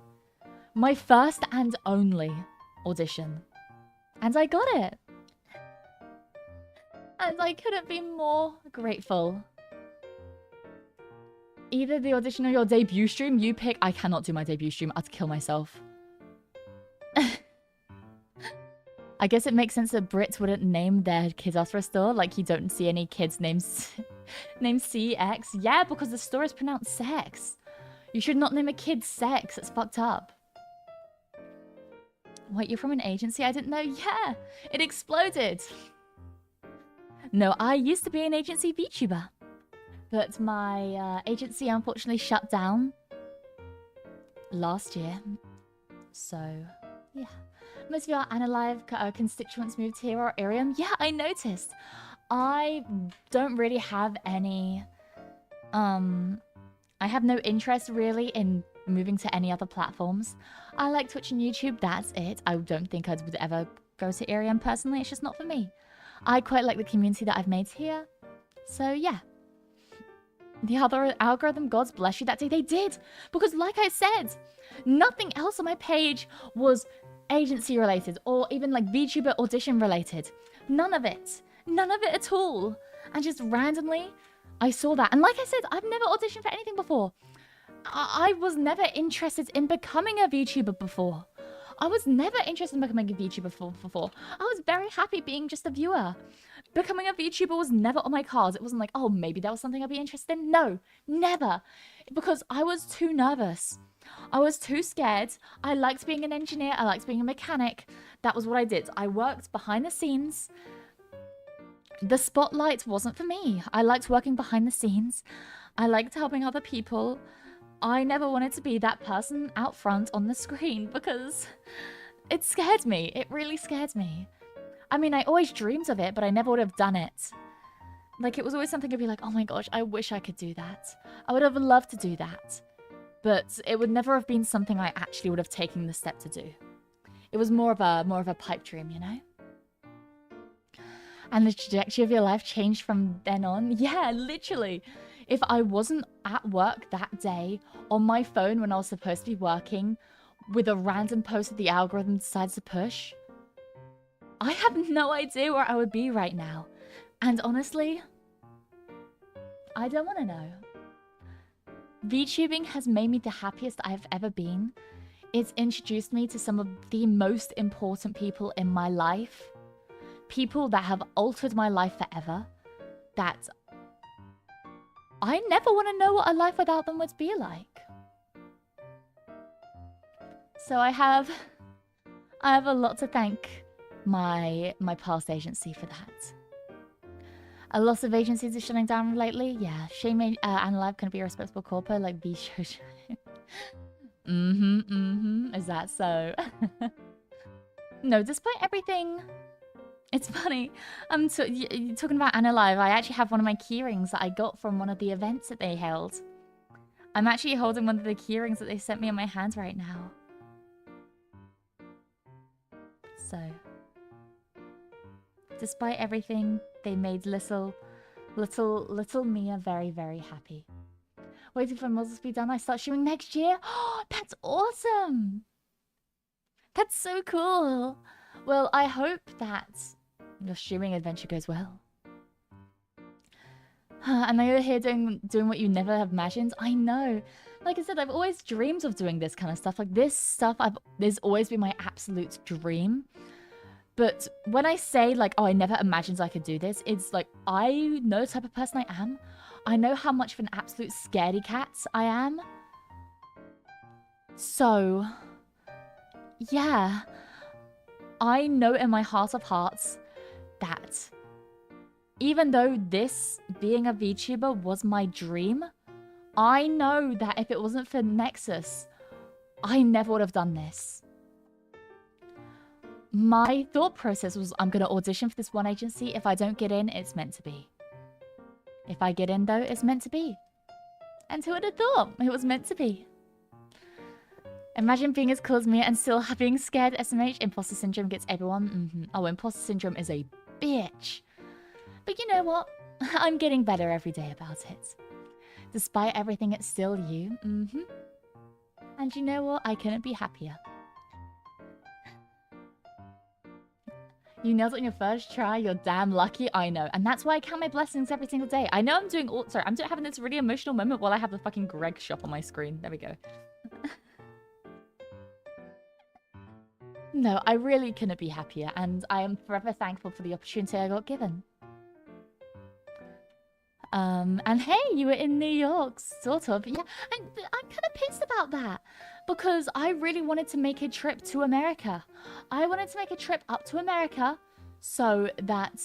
Speaker 1: My first and only audition. And I got it. And I couldn't be more grateful. Either the audition or your debut stream, you pick. I cannot do my debut stream. I'd kill myself. I guess it makes sense that Brits wouldn't name their kids after a store. Like, you don't see any kids named CX. Yeah, because the store is pronounced sex. You should not name a kid sex. It's fucked up. Wait, you're from an agency? I didn't know. Yeah, it exploded. No, I used to be an agency VTuber. But my agency unfortunately shut down last year. So, Yeah. Most of your Unalive constituents moved here or Irium. Yeah, I noticed. I don't really have any... I have no interest really in moving to any other platforms. I like Twitch and YouTube, that's it. I don't think I would ever go to Irium personally, it's just not for me. I quite like the community that I've made here. So yeah. The other algorithm gods bless you that day. They did! Because like I said, nothing else on my page was agency related or even like VTuber audition related. None of it. None of it at all. And just randomly, I saw that. And like I said, I've never auditioned for anything before. I was never interested in becoming a VTuber before. I was never interested in becoming a VTuber before. I was very happy being just a viewer. Becoming a VTuber was never on my cards. It wasn't like, oh, maybe that was something I'd be interested in. No, never. Because I was too nervous. I was too scared. I liked being an engineer. I liked being a mechanic. That was what I did. I worked behind the scenes. The spotlight wasn't for me. I liked working behind the scenes. I liked helping other people. I never wanted to be that person out front on the screen because it scared me. It really scared me. I mean, I always dreamed of it, but I never would have done it. Like, it was always something I'd be like, oh my gosh, I wish I could do that. I would have loved to do that. But it would never have been something I actually would have taken the step to do. It was more of a pipe dream, you know? And the trajectory of your life changed from then on. Yeah, literally. If I wasn't at work that day on my phone when I was supposed to be working with a random post that the algorithm decides to push, I have no idea where I would be right now. And honestly, I don't want to know. VTubing has made me the happiest I've ever been. It's introduced me to some of the most important people in my life. People that have altered my life forever. That I never want to know what a life without them would be like. So I have a lot to thank my past agency for that. A lot of agencies are shutting down lately. Yeah, Shame Unalive can be a responsible corpo like B show. Is that so? No, despite everything, it's funny. You're talking about Unalive. I actually have one of my keyrings that I got from one of the events that they held. I'm actually holding one of the keyrings that they sent me in my hands right now. So, despite everything, they made little Mia very, very happy. Waiting for models to be done. I start shooting next year. Oh, that's awesome! That's so cool. Well, I hope that your streaming adventure goes well. And now you're here doing what you never have imagined. I know. Like I said, I've always dreamed of doing this kind of stuff. Like this stuff, there's always been my absolute dream. But when I say like, oh, I never imagined I could do this, it's like, I know the type of person I am. I know how much of an absolute scaredy cat I am. So, yeah. I know in my heart of hearts that even though this being a VTuber was my dream, I know that if it wasn't for Nexus, I never would have done this. My thought process was, I'm going to audition for this one agency. If I don't get in, it's meant to be. If I get in, though, it's meant to be. And who would have thought it was meant to be? Imagine being as cool as me and still being scared. SMH, imposter syndrome gets everyone. Oh, imposter syndrome is a bitch. But you know what? I'm getting better every day about it. Despite everything, it's still you. And you know what? I couldn't be happier. You nailed it on your first try. You're damn lucky. I know. And that's why I count my blessings every single day. I know I'm doing all... Sorry, I'm having this really emotional moment while I have the fucking Greg shop on my screen. There we go. No, I really couldn't be happier. And I am forever thankful for the opportunity I got given. And hey, you were in New York, sort of. Yeah, and I'm kind of pissed about that. Because I really wanted to make a trip to America. I wanted to make a trip up to America so that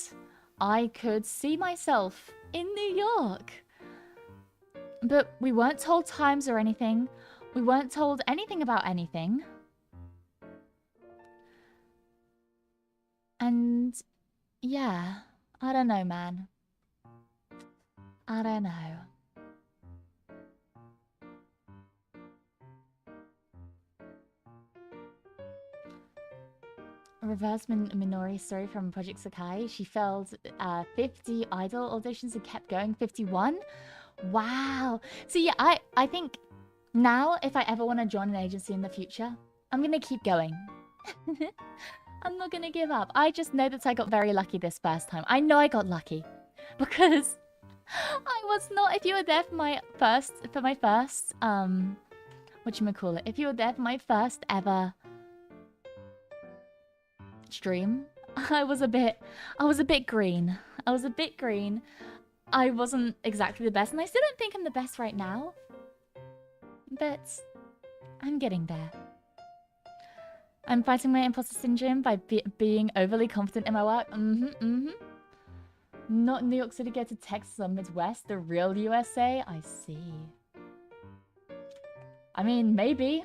Speaker 1: I could see myself in New York. But we weren't told times or anything. We weren't told anything about anything. Yeah. I don't know, man. I don't know. Reverse Minori story from Project Sakai. She failed 50 idol auditions and kept going. 51? Wow. So yeah, I think now if I ever want to join an agency in the future, I'm going to keep going. I'm not going to give up. I just know that I got very lucky this first time. I know I got lucky because I was not, if you were there for my first, whatchamacallit, if you were there for my first ever stream, I was a bit green. I was a bit green. I wasn't exactly the best, and I still don't think I'm the best right now. But I'm getting there. I'm fighting my imposter syndrome by being overly confident in my work. Not New York City, get to Texas or Midwest, the real USA? I see. I mean, maybe.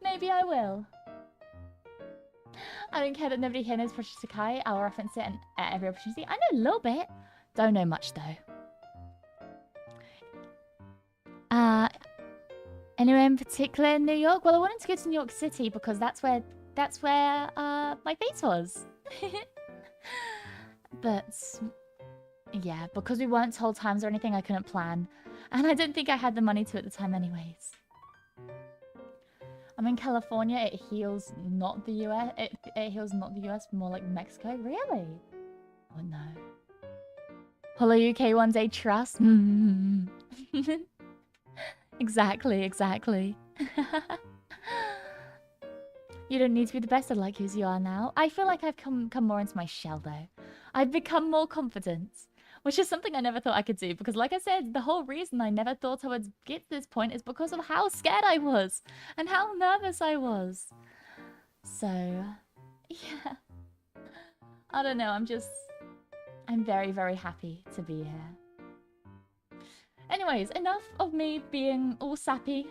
Speaker 1: Maybe I will. I don't care that nobody here knows Project Sakai. I'll reference it at every opportunity. I know a little bit. Don't know much, though. Anywhere in particular in New York? Well, I wanted to go to New York City because that's where my face was. But yeah, because we weren't told times or anything, I couldn't plan. And I don't think I had the money to at the time anyways. I'm in California. It heals not the US. It heals not the US, more like Mexico. Really? Oh no. Hello UK one day trust. Exactly. You don't need to be the best. I like you as you are now. I feel like I've come more into my shell though. I've become more confident, which is something I never thought I could do because like I said, the whole reason I never thought I would get to this point is because of how scared I was and how nervous I was. So, yeah. I don't know, I'm very, very happy to be here. Anyways, enough of me being all sappy.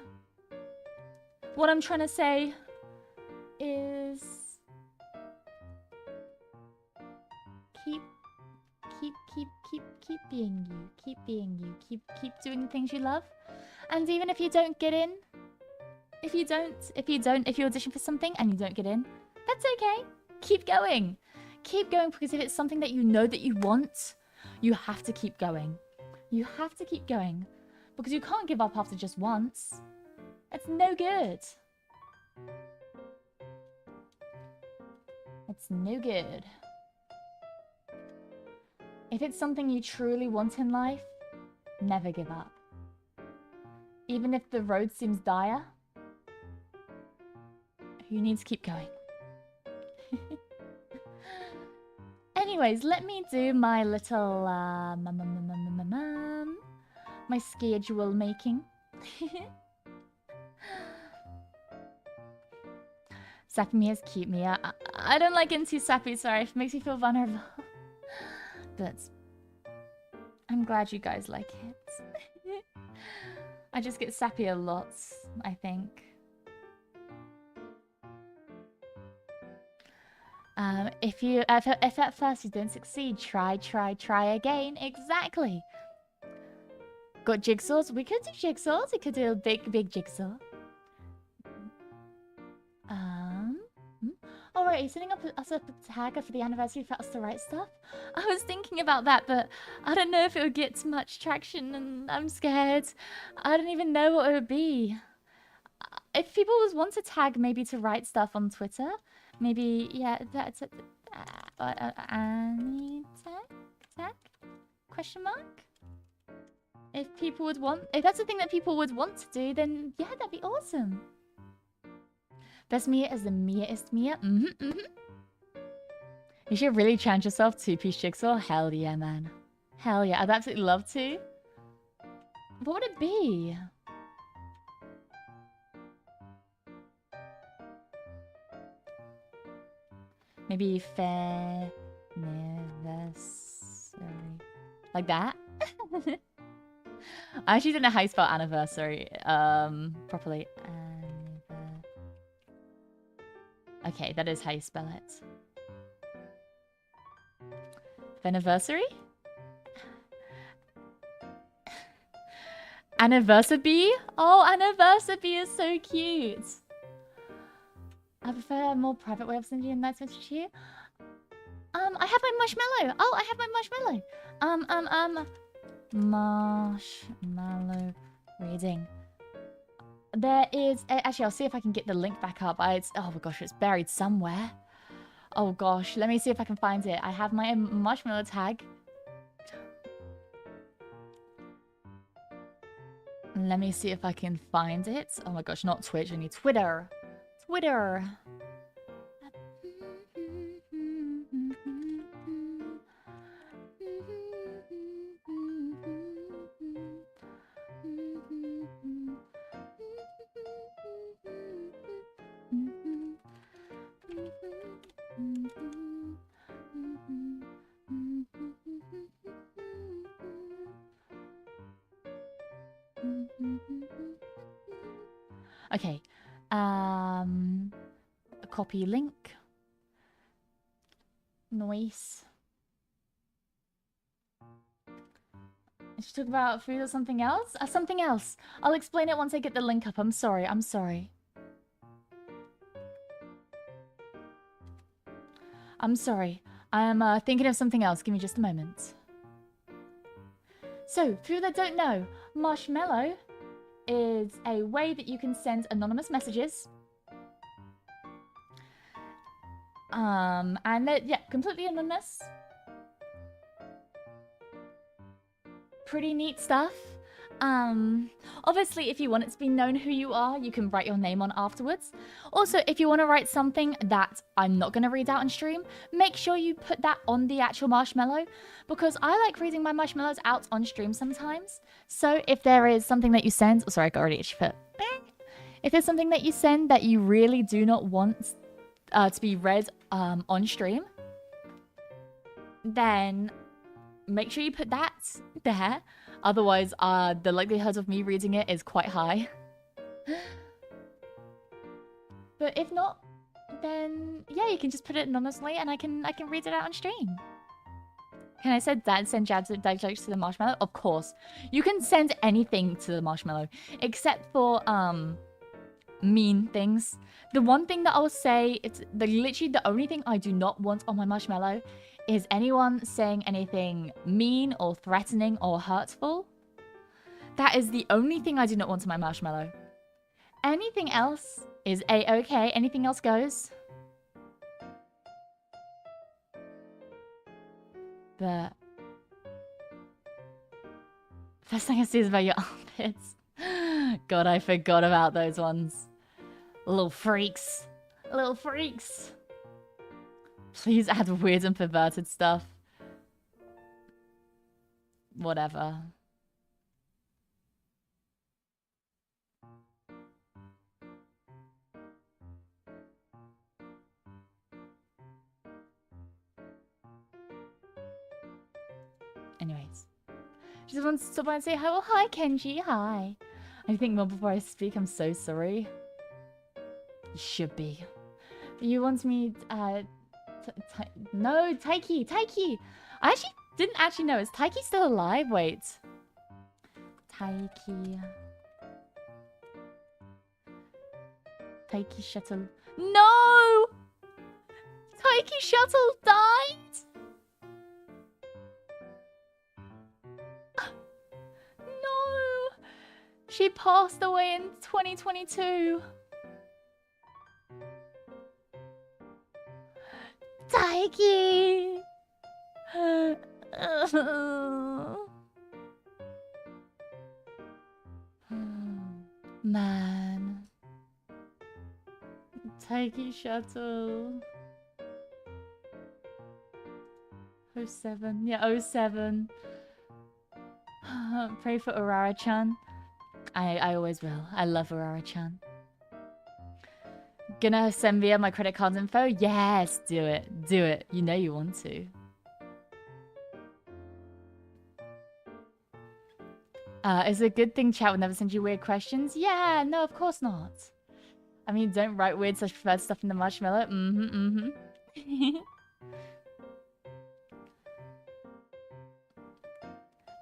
Speaker 1: What I'm trying to say is keep being you. Keep being you. Keep doing the things you love. And even if you don't get in, if you audition for something and you don't get in, that's okay. Keep going. Keep going, because if it's something that you know that you want, you have to keep going. You have to keep going. Because you can't give up after just once. It's no good. It's no good. If it's something you truly want in life, never give up. Even if the road seems dire, you need to keep going. Anyways, let me do my little my schedule making. Sappy me is cute, Mia. I don't like getting too sappy, sorry. It makes me feel vulnerable. But I'm glad you guys like it. I just get sappy a lot, I think. If at first you don't succeed, try again. Exactly. Got jigsaws? We could do jigsaws. We could do a big jigsaw. Alright, are you setting up us a tagger for the anniversary for us to write stuff? I was thinking about that, but I don't know if it would get too much traction, and I'm scared. I don't even know what it would be. If people want to tag maybe to write stuff on Twitter, maybe, yeah, that's it. Any tag? Question mark? If people would want, if that's the thing that people would want to do, then yeah, that'd be awesome. Best Mia is the Mia-ist Mia. You should really challenge yourself, two-piece jigsaw. Hell yeah, man. Hell yeah, I'd absolutely love to. What would it be? Maybe fair anniversary. Like that? I actually don't know how you spell anniversary properly. Okay, that is how you spell it. Anniversary? Anniversary? Oh, anniversary is so cute. I prefer a more private way of sending a nice message to you. I have my marshmallow. Oh, I have my marshmallow. Marshmallow reading. There is... Actually, I'll see if I can get the link back up. Oh my gosh, it's buried somewhere. Oh gosh, let me see if I can find it. I have my marshmallow tag. Let me see if I can find it. Oh my gosh, not Twitch, I need Twitter. Twitter. Okay. Copy link. Nice. Should talk about food or something else? Something else. I'll explain it once I get the link up. I'm sorry. I'm sorry. I'm sorry. I'm thinking of something else. Give me just a moment. So, for you that don't know, Marshmallow is a way that you can send anonymous messages. And they're, yeah, completely anonymous. Pretty neat stuff. Obviously, if you want it to be known who you are, you can write your name on afterwards. Also, if you want to write something that I'm not going to read out on stream, make sure you put that on the actual marshmallow, because I like reading my marshmallows out on stream sometimes. So if there is something that you send... Oh, sorry, I got already itchy foot. If there's something that you send that you really do not want to be read on stream, then make sure you put that there. Otherwise, the likelihood of me reading it is quite high. But if not, then yeah, you can just put it anonymously, and I can read it out on stream. Can I send jabs jokes to the marshmallow? Of course. You can send anything to the marshmallow, except for mean things. The one thing that I'll say, it's literally the only thing I do not want on my marshmallow is anyone saying anything mean or threatening or hurtful. That is the only thing I do not want on my marshmallow. Anything else is a-okay. Anything else goes. But first thing I see is about your armpits. God, I forgot about those ones. Little freaks. Little freaks. Please add weird and perverted stuff. Whatever. Anyways. She just wants to stop by and say hi. Oh, hi, Kenji. Hi. I think more before I speak. I'm so sorry. You should be. You want me... no, Taiki! Taiki! I didn't actually know. Is Taiki still alive? Wait. Taiki... Taiki Shuttle... No! Taiki Shuttle died? No! She passed away in 2022. Taiki! Man. Taiki Shuttle. 07. Yeah, 07. Pray for Urara-chan. I always will. I love Urara-chan. Gonna send via my credit card info? Yes, do it. Do it. You know you want to. Is it a good thing chat will never send you weird questions? Yeah, no, of course not. I mean, don't write weird / preferred stuff in the marshmallow.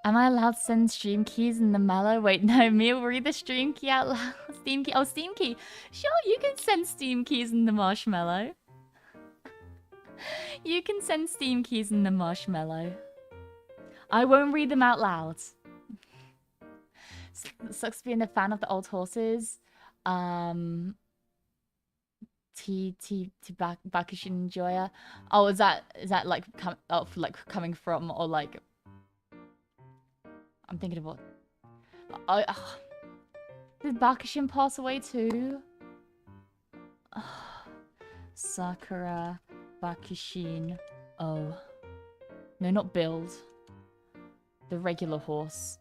Speaker 1: Am I allowed to send stream keys in the mellow? Wait, no, Mia, read the stream key out loud. Steam key. Oh, Steam key. Sure, you can send Steam keys in the marshmallow. You can send Steam keys in the marshmallow. I won't read them out loud. Sucks being a fan of the old horses. Bakushin Joya. Oh, is that like coming from, or like I'm thinking of what? Did Bakushin pass away too? Sakura Bakushin. Oh. No, not Build. The regular horse.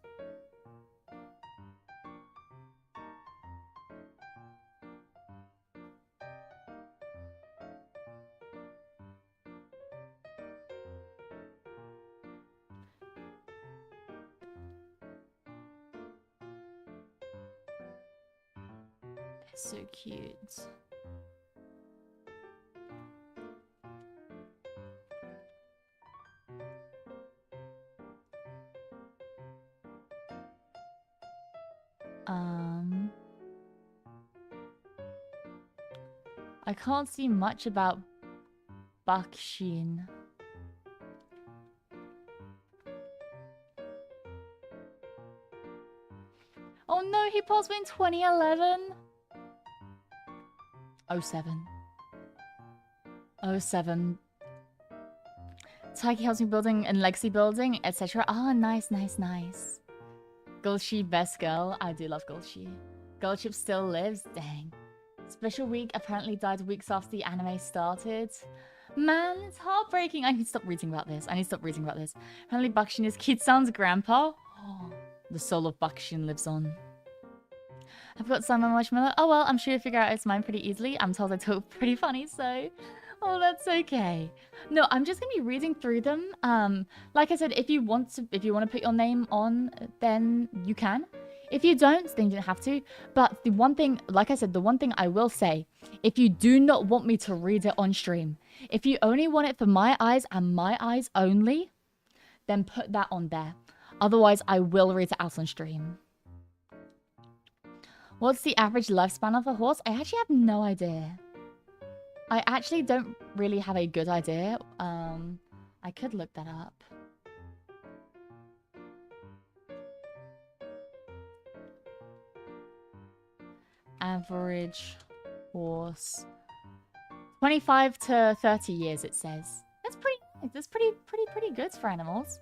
Speaker 1: So cute. I can't see much about Bakushin. Oh no, he passed away in 2011. 07. 07. Taiki Housing Building and Legacy Building, etc. Ah, nice, nice, nice. Gulchi, best girl. I do love Gulchi. Girlship still lives? Dang. Special Week apparently died weeks after the anime started. Man, it's heartbreaking. I need to stop reading about this. Apparently Bakushin is Kid-san's grandpa. Oh, the soul of Bakushin lives on. I've got Simon Marshmallow. Oh well, I'm sure you'll figure out it's mine pretty easily. I'm told I talk pretty funny, so... Oh, that's okay. No, I'm just gonna be reading through them. Like I said, if you want to put your name on, then you can. If you don't, then you don't have to. But the one thing, like I said, the one thing I will say, if you do not want me to read it on stream, if you only want it for my eyes and my eyes only, then put that on there. Otherwise, I will read it out on stream. What's the average lifespan of a horse? I actually have no idea. I actually don't really have a good idea. I could look that up. Average horse. 25 to 30 years, it says. That's pretty good for animals.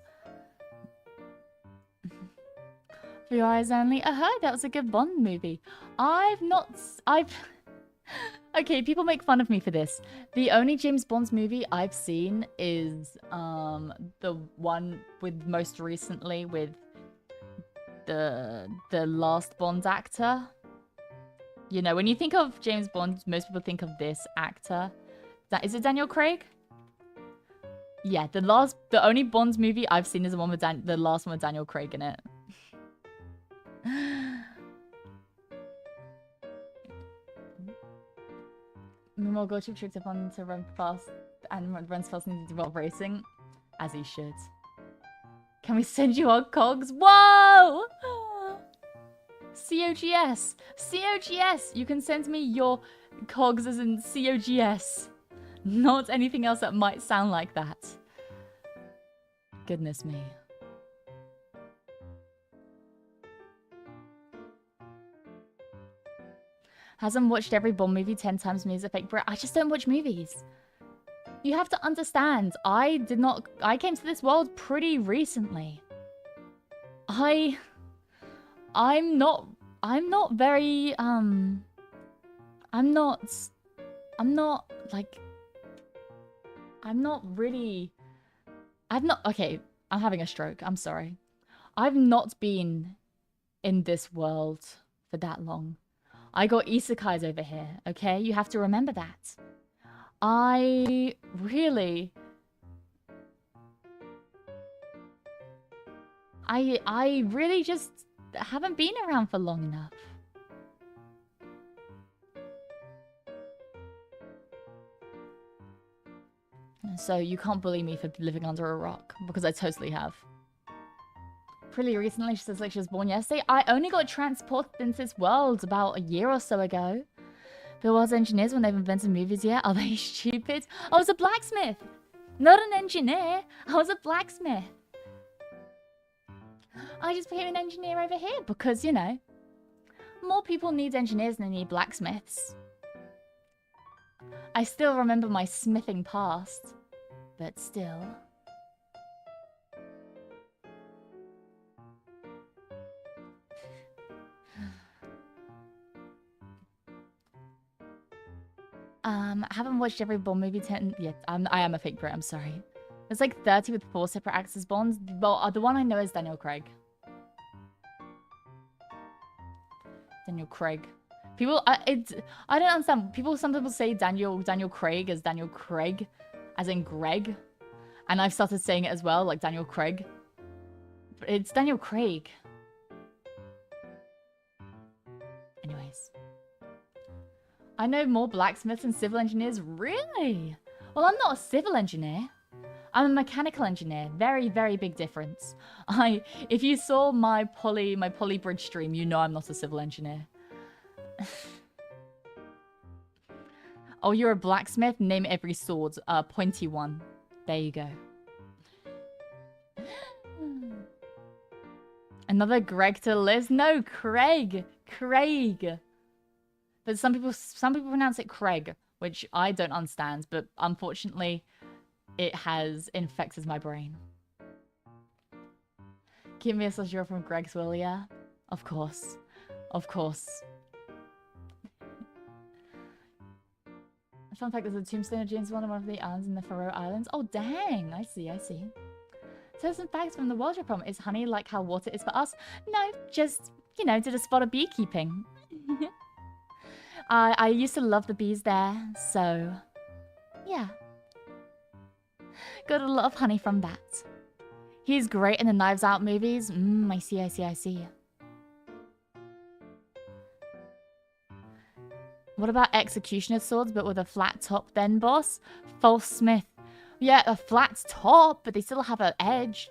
Speaker 1: For your eyes only. I heard that was a good Bond movie. Okay, people make fun of me for this. The only James Bond movie I've seen is the one with most recently with the last Bond actor. You know, when you think of James Bond, most people think of this actor. Is it Daniel Craig? Yeah, the only Bond movie I've seen is the one with the last one with Daniel Craig in it. More Goldship tricked upon to run fast and runs fast and while racing, as he should. Can we send you our cogs? Whoa! COGS! COGS! You can send me your cogs as in COGS. Not anything else that might sound like that. Goodness me. Hasn't watched every Bond movie 10 times me as a fake bro. I just don't watch movies. You have to understand, I came to this world pretty recently. I'm not very, okay, I'm having a stroke, I'm sorry. I've not been in this world for that long. I got isekais over here, okay? You have to remember that. I really just haven't been around for long enough. So you can't bully me for living under a rock, because I totally have. pretty recently. She says like she was born yesterday. I only got transported into this world about a year or so ago. There was engineers when they've invented movies yet. Are they stupid? I was a blacksmith. Not an engineer. I was a blacksmith. I just became an engineer over here because, you know, more people need engineers than they need blacksmiths. I still remember my smithing past, but still. I haven't watched every Bond movie yet. I am a fake Brit, I'm sorry. There's like 30 with 4 separate actors Bonds. Well, the one I know is Daniel Craig. Daniel Craig. People, I don't understand. Some people say Daniel Craig as Daniel Craig, as in Greg. And I've started saying it as well, like Daniel Craig. But it's Daniel Craig. Anyways. I know more blacksmiths and civil engineers. Really? Well, I'm not a civil engineer. I'm a mechanical engineer. Very, very big difference. If you saw my poly bridge stream, you know I'm not a civil engineer. Oh, you're a blacksmith? Name every sword. Pointy one. There you go. Another Greg to the list? No, Craig. Craig. But some people pronounce it Craig, which I don't understand, but unfortunately, it has infected my brain. Give me a sauce from Greg's will, yeah? Of course. Of course. Fun fact, there's a tombstone of James Bond on one of the islands in the Faroe Islands. Oh, dang. I see, I see. So some facts from the World Reprom. Is honey like how water is for us? No, just, you know, did a spot of beekeeping. I used to love the bees there, so yeah. Got a lot of honey from that. He's great in the Knives Out movies. I see, I see, I see. What about Executioner swords, but with a flat top then, boss? False Smith. Yeah, a flat top, but they still have an edge.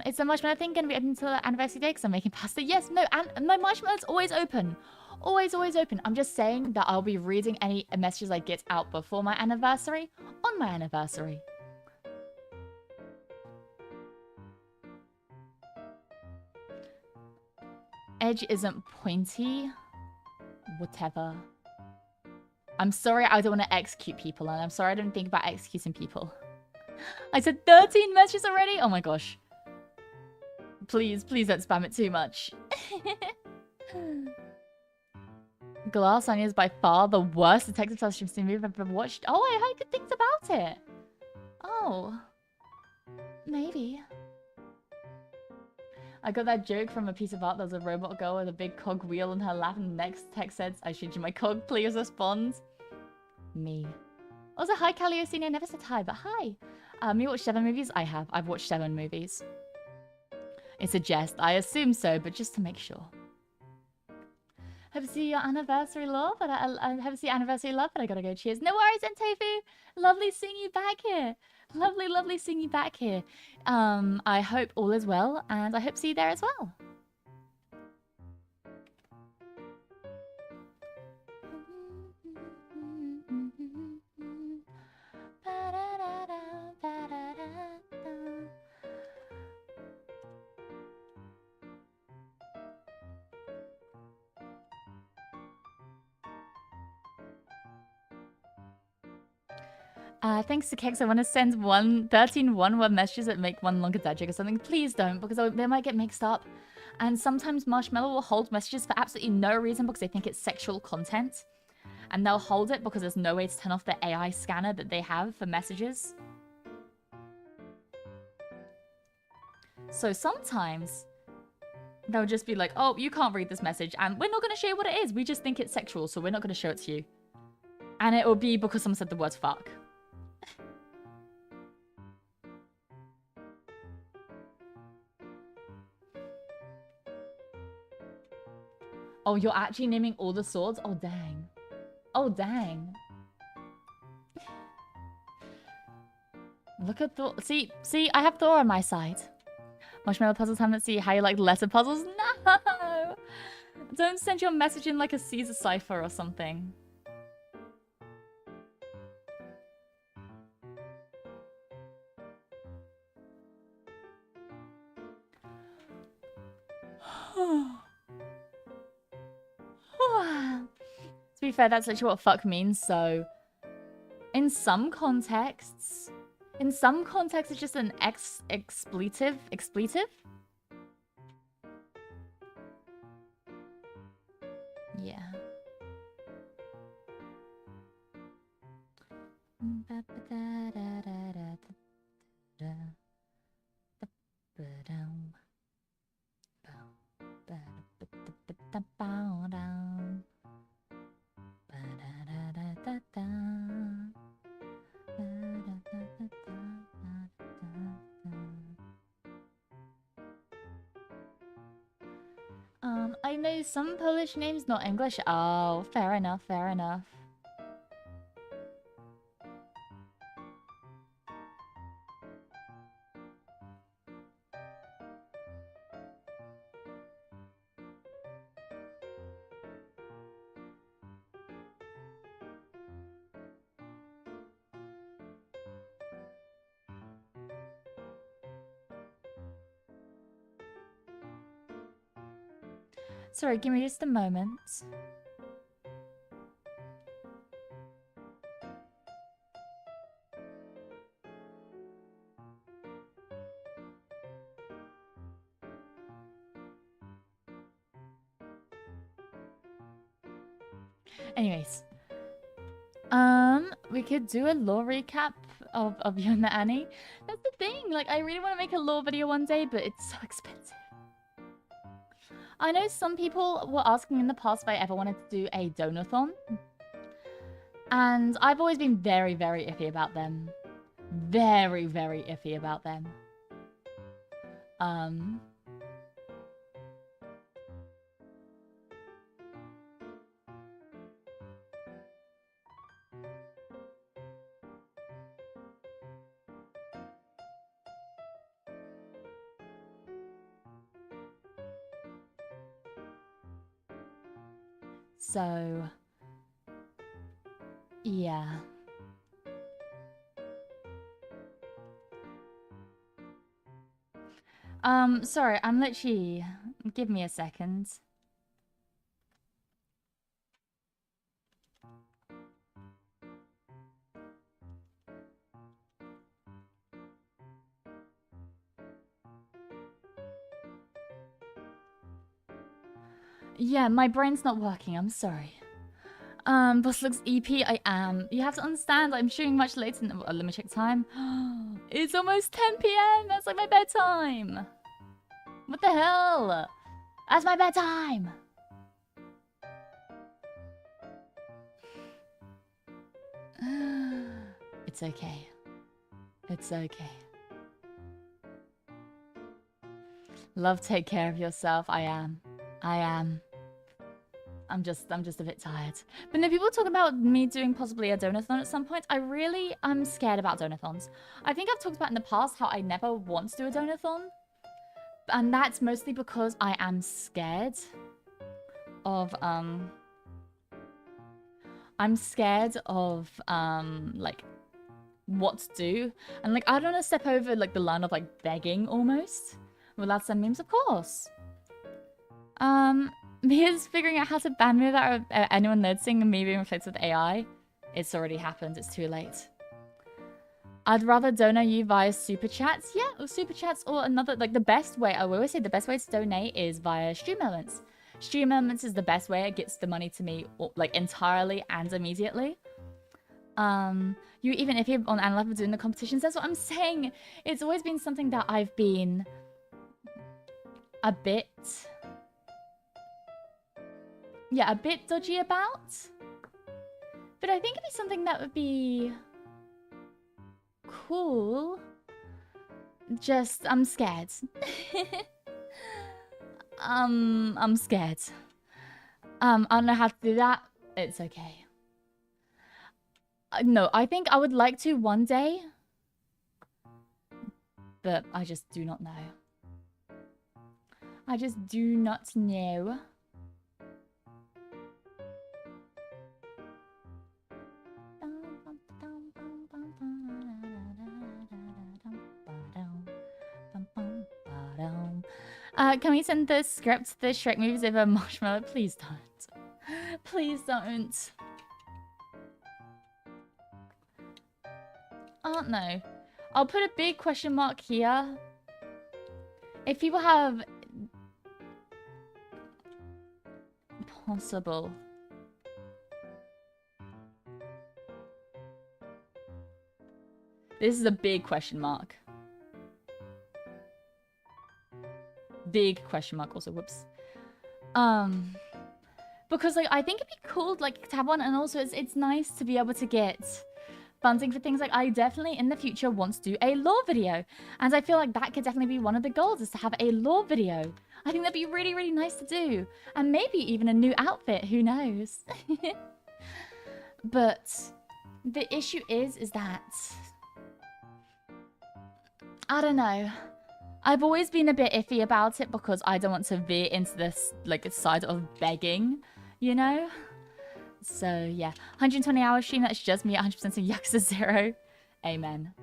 Speaker 1: Is the marshmallow thing going to be open until the anniversary day because I'm making pasta? Yes, no, and my marshmallow's always open. Always, always open. I'm just saying that I'll be reading any messages I get out before my anniversary on my anniversary. Edge isn't pointy. Whatever. I'm sorry I don't want to execute people, and I'm sorry I don't think about executing people. I said 13 messages already? Oh my gosh. Please, please don't spam it too much. Glass Onion is by far the worst Detective Television movie I've ever watched. Oh, I heard good things about it. Oh. Maybe. I got that joke from a piece of art. There's a robot girl with a big cog wheel in her lap, and the next text says, I shoot you my cog, please respond. Me. Also, hi, Caliocine. I never said hi, but hi. You watched 7 movies? I have. I've watched 7 movies. It's a jest. I assume so, but just to make sure. Hope to see your anniversary, love. But I hope to see your anniversary, love. But I gotta go. Cheers. No worries, Entofu. Lovely seeing you back here. Lovely, lovely seeing you back here. I hope all is well, and I hope to see you there as well. Thanks to Kex, I want to send 13 one-word messages that make one longer dad joke or something. Please don't, because they might get mixed up. And sometimes Marshmallow will hold messages for absolutely no reason because they think it's sexual content. And they'll hold it because there's no way to turn off the AI scanner that they have for messages. So sometimes they'll just be like, oh, you can't read this message, and we're not going to show you what it is. We just think it's sexual, so we're not going to show it to you. And it will be because someone said the word fuck. Oh, you're actually naming all the swords? Oh, dang. Oh, dang. Look at Thor. See, I have Thor on my side. Marshmallow puzzles haven't see how you like letter puzzles? No! Don't send your message in like a Caesar cipher or something. To be fair, that's literally what fuck means, so... In some contexts... it's just an expletive? Yeah. I know some Polish names, not English. Oh, fair enough, fair enough. Sorry, give me just a moment. Anyways. We could do a lore recap of You and the Annie. That's the thing, like, I really want to make a lore video one day, but it's so expensive. I know some people were asking in the past if I ever wanted to do a donathon. And I've always been very, very iffy about them. Very, very iffy about them. So, yeah. Sorry, I'm literally... Give me a second. Yeah, my brain's not working, I'm sorry. Boss looks EP, I am. You have to understand, I'm shooting much later than... let me check time. It's almost 10 PM! That's like my bedtime! What the hell? That's my bedtime! It's okay. It's okay. Love, take care of yourself. I am. I'm just a bit tired. But no, people talk about me doing possibly a donathon at some point. I'm scared about donathons. I think I've talked about in the past how I never want to do a donathon. And that's mostly because I am scared of, I'm scared of, like, what to do. And, like, I don't want to step over, like, the line of, like, begging, almost. Will that send memes? Of course. Mia's figuring out how to ban me without anyone noticing and me being replaced with AI. It's already happened. It's too late. I'd rather donate you via Super Chats. Yeah, or Super Chats or another... Like, the best way... I always say the best way to donate is via Stream Elements. Stream Elements is the best way. It gets the money to me, like, entirely and immediately. Even if you're on Analive doing the competitions, that's what I'm saying. It's always been something that I've been... a bit... yeah, a bit dodgy about. But I think it'd be something that would be... cool. Just, I'm scared. I'm scared. I don't know how to do that. It's okay. No, I think I would like to one day. But I just do not know. I just do not know. Can we send the script to the Shrek movies over Marshmallow? Please don't. Please don't. No. I'll put a big question mark here. If people have... Possible. This is a big question mark. Big question mark also, whoops. Because like I think it'd be cool like to have one, and also it's nice to be able to get funding for things. Like I definitely in the future want to do a lore video, and I feel like that could definitely be one of the goals, is to have a lore video. I think that'd be really, really nice to do, and maybe even a new outfit, who knows. But the issue is that I don't know. I've always been a bit iffy about it because I don't want to veer into this like side of begging, you know? So yeah, 120 hour stream, that's just me 100% in Yakuza 0. Amen.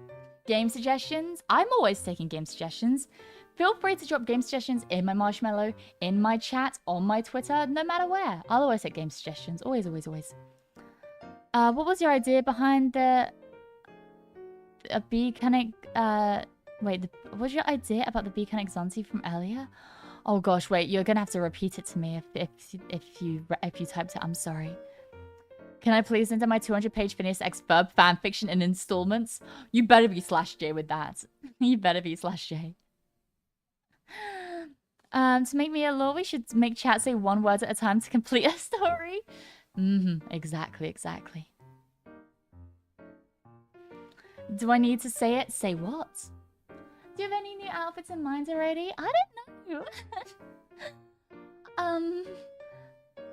Speaker 1: Game suggestions? I'm always taking game suggestions. Feel free to drop game suggestions in my Marshmallow, in my chat, on my Twitter, no matter where. I'll always take game suggestions. Always, always, always. What was your idea behind the... Beaconic... Wait, what was your idea about the Beaconic Zanzi from earlier? Oh gosh, wait, you're gonna have to repeat it to me if you typed it. I'm sorry. Can I please enter my 200-page Phineas X Verb fanfiction in installments? You better be /J with that. You better be /J. To make me a lore, we should make chat say one word at a time to complete a story. Exactly, exactly. Do I need to say it? Say what? Do you have any new outfits in mind already? I don't know.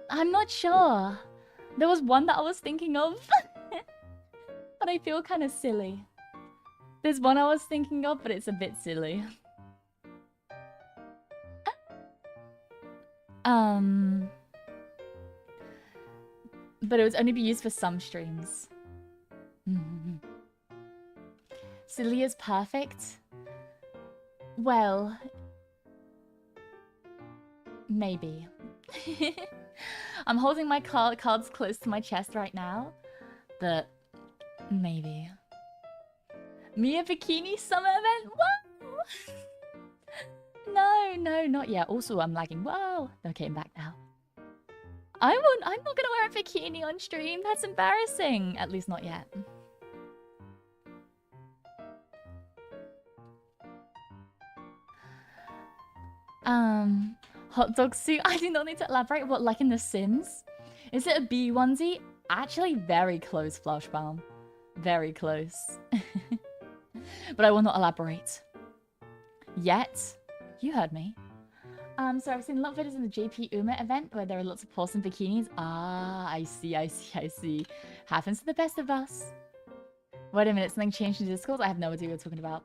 Speaker 1: I'm not sure. There was one that I was thinking of, but I feel kind of silly. There's one I was thinking of, but it's a bit silly. But it would only be used for some streams. Silly is perfect. Well, maybe. I'm holding my cards close to my chest right now, but maybe. Mia Bikini Summer Event? Whoa! No, not yet. Also, I'm lagging. Whoa! Okay, I'm back now. I'm not gonna wear a bikini on stream. That's embarrassing. At least not yet. Hot dog suit. I do not need to elaborate. What, like in The Sims? Is it a bee onesie? Actually, very close, Flashbaum. Very close. But I will not elaborate. Yet. You heard me. So I've seen a lot of videos in the JP Uma event where there are lots of porcelain bikinis. Ah, I see. Happens to the best of us. Wait a minute, something changed in Discord? I have no idea what you're talking about.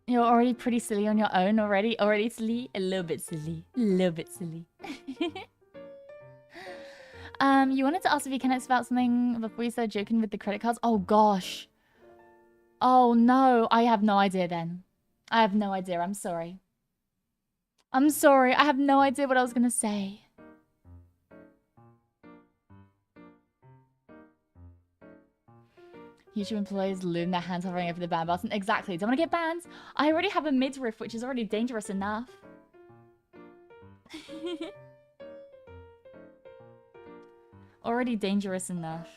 Speaker 1: You're already pretty silly on your own already. Already silly? A little bit silly. You wanted to ask if you can ask about something before you started joking with the credit cards? Oh gosh. Oh no, I have no idea then. I have no idea, I'm sorry. I'm sorry, I have no idea what I was gonna say. YouTube employees loom their hands hovering over the ban button. Exactly. Don't want to get banned. I already have a midriff, which is already dangerous enough. Already dangerous enough.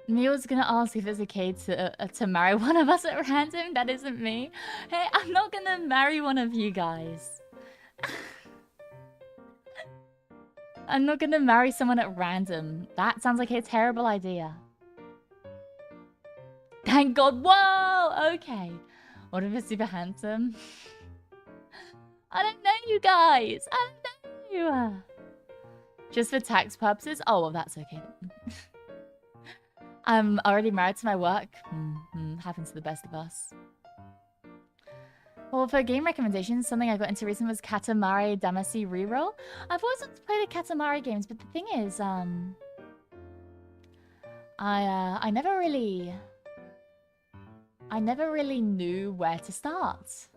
Speaker 1: Mia was gonna ask if it's okay to marry one of us at random. That isn't me. Hey, I'm not gonna marry one of you guys. I'm not gonna marry someone at random. That sounds like a terrible idea. Thank God. Whoa! Okay. What if it's super handsome? I don't know, you guys. I don't know. Just for tax purposes? Oh, well, that's okay then. I'm already married to my work. Happens to the best of us. Well, for game recommendations, something I got into recently was Katamari Damacy Reroll. I've always wanted to play the Katamari games, but the thing is, I never really knew where to start.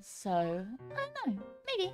Speaker 1: So, I don't know. Maybe.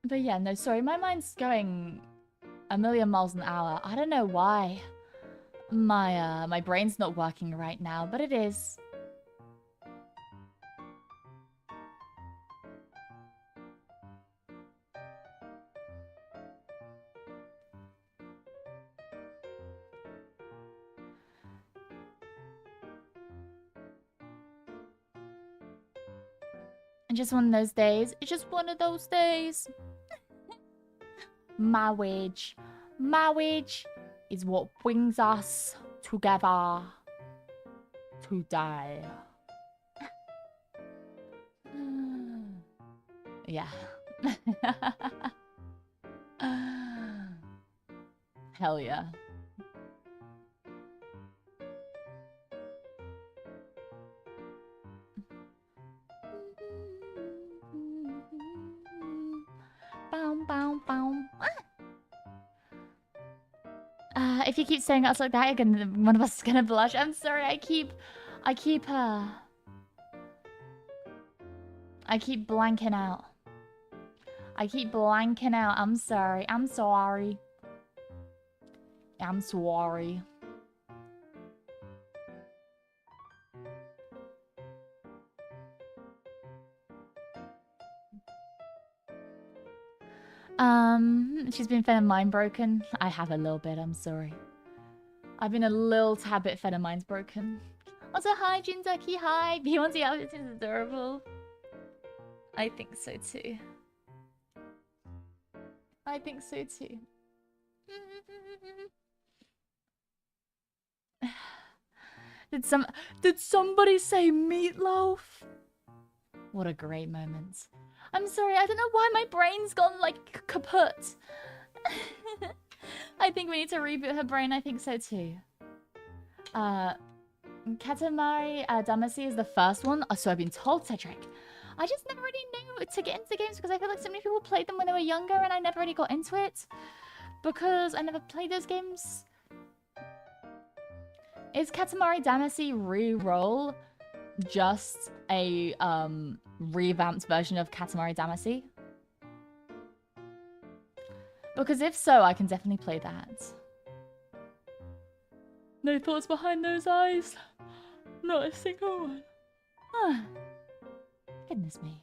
Speaker 1: But yeah, no, sorry, my mind's going a million miles an hour. I don't know why my brain's not working right now, but it is. And just one of those days. It's just one of those days. Marriage is what brings us together today. Yeah. Hell yeah. If you keep saying us like that, one of us is gonna blush. I'm sorry. I keep blanking out. I keep blanking out. I'm sorry. I'm sorry. I'm sorry. She's been fed and mind broken. I have a little bit, I'm sorry. I've been a little tad bit fed and mind's broken. Also, hi, Jinducky, hi. B1Z outfit is adorable. I think so too. I think so too. Did somebody say meatloaf? What a great moment. I'm sorry, I don't know why my brain's gone like kaput. I think we need to reboot her brain. I think so too. Katamari Damacy is the first one. Oh, so I've been told, Cedric. I just never really knew to get into games because I feel like so many people played them when they were younger and I never really got into it. Because I never played those games. Is Katamari Damacy Reroll just a revamped version of Katamari Damacy? Because if so, I can definitely play that. No thoughts behind those eyes. Not a single one. Goodness me.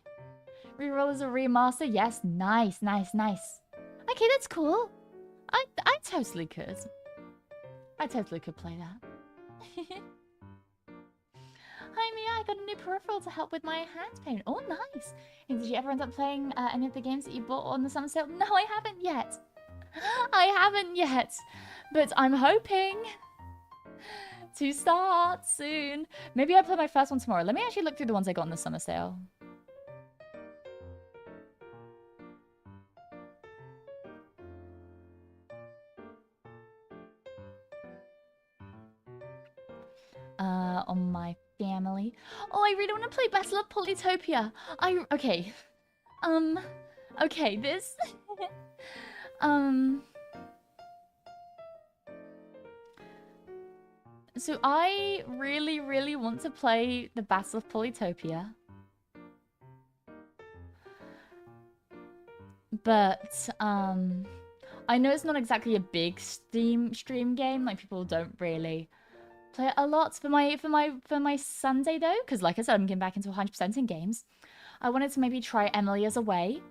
Speaker 1: Reroll is a remaster? Yes, nice, nice, nice. Okay, that's cool. I totally could. I totally could play that. Hi Mia, I got a new peripheral to help with my hand pain. Oh, nice. And did you ever end up playing any of the games that you bought on the summer sale? No, I haven't yet. I haven't yet. But I'm hoping to start soon. Maybe I'll play my first one tomorrow. Let me actually look through the ones I got on the summer sale. On my family. Oh, I really want to play Battle of Polytopia. Okay. Okay, this... So I really, really want to play the Battle of Polytopia. But, I know it's not exactly a big stream game. Like, people don't really play it a lot for my Sunday though, because like I said, I'm getting back into 100% in games. I wanted to maybe try Emily's Away.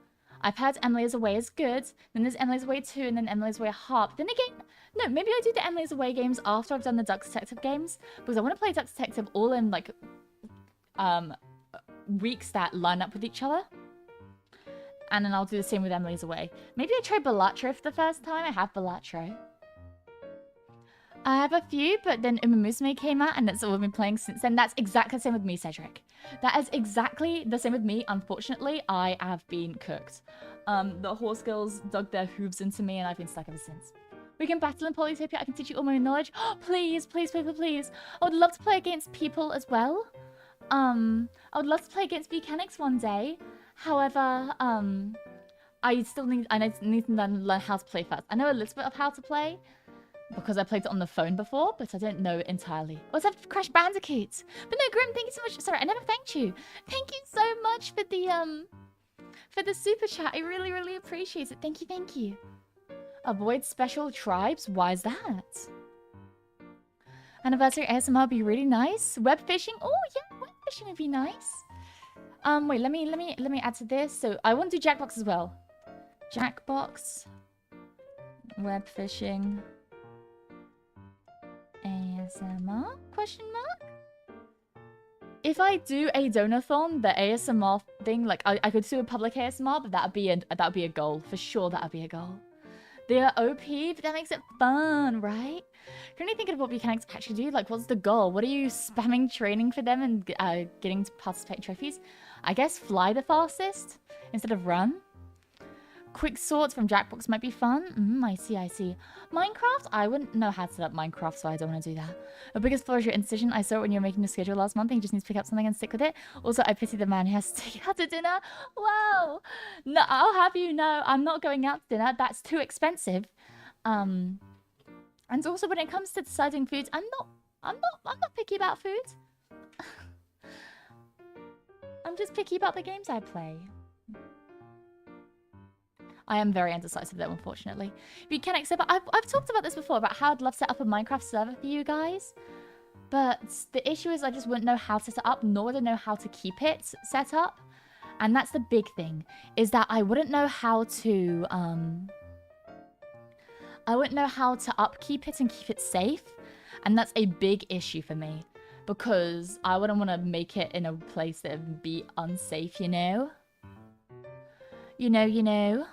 Speaker 1: I've heard Emily's Away is good. Then there's Emily's Away 2 and then Emily's Away Harp. Then again, no, maybe I do the Emily's Away games after I've done the Duck Detective games, because I want to play Duck Detective all in like weeks that line up with each other. And then I'll do the same with Emily's Away. Maybe I try Balatro for the first time. I have Balatro. I have a few, but then Uma Musume came out, and that's all I've been playing since then. That's exactly the same with me, Cedric. That is exactly the same with me. Unfortunately, I have been cooked. The horse girls dug their hooves into me, and I've been stuck ever since. We can battle in Polytopia. I can teach you all my knowledge. Oh, please, please, please, please. I would love to play against people as well. I would love to play against Mechanics one day. However, I need to learn how to play first. I know a little bit of how to play because I played it on the phone before, but I don't know entirely. What's up, Crash Bandicoot? But no, Grim, thank you so much. Sorry, I never thanked you. Thank you so much for the super chat. I really, really appreciate it. Thank you, thank you. Avoid special tribes. Why is that? Anniversary ASMR would be really nice. Web fishing. Oh yeah, web fishing would be nice. Wait, let me add to this. So I want to do Jackbox as well. Jackbox, web fishing, ASMR? Question mark? If I do a donathon, the ASMR thing, like I could do a public ASMR, but that'd be a goal for sure. That'd be a goal. They're OP, but that makes it fun, right? Currently thinking of what mechanics actually do. Like, what's the goal? What are you spamming training for them and getting to participate in trophies? I guess fly the fastest instead of run. Quick sorts from Jackbox might be fun. I see, I see. Minecraft? I wouldn't know how to set up Minecraft, so I don't want to do that. The biggest flaw is your indecision. I saw it when you were making the schedule last month and you just need to pick up something and stick with it. Also, I pity the man who has to take out to dinner. Wow. No, I'll have you know, I'm not going out to dinner. That's too expensive. And also when it comes to deciding foods, I'm not picky about food. I'm just picky about the games I play. I am very indecisive though, unfortunately. Mechanics, but I've talked about this before, about how I'd love to set up a Minecraft server for you guys. But the issue is I just wouldn't know how to set it up, nor would I know how to keep it set up. And that's the big thing, is that I wouldn't know how to upkeep it and keep it safe. And that's a big issue for me. Because I wouldn't want to make it in a place that would be unsafe, you know? You know.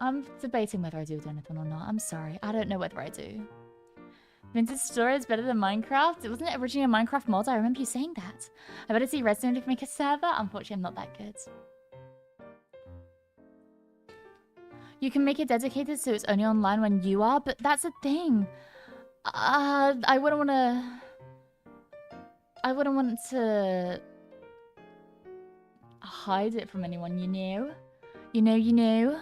Speaker 1: I'm debating whether I do Donathon or not. I'm sorry. I don't know whether I do. Vintage Story is better than Minecraft? It wasn't originally a Minecraft mod. I remember you saying that. I better see Redstone to make a server. Unfortunately, I'm not that good. You can make it dedicated so it's only online when you are, but that's the thing. I wouldn't want to hide it from anyone, you know? You know.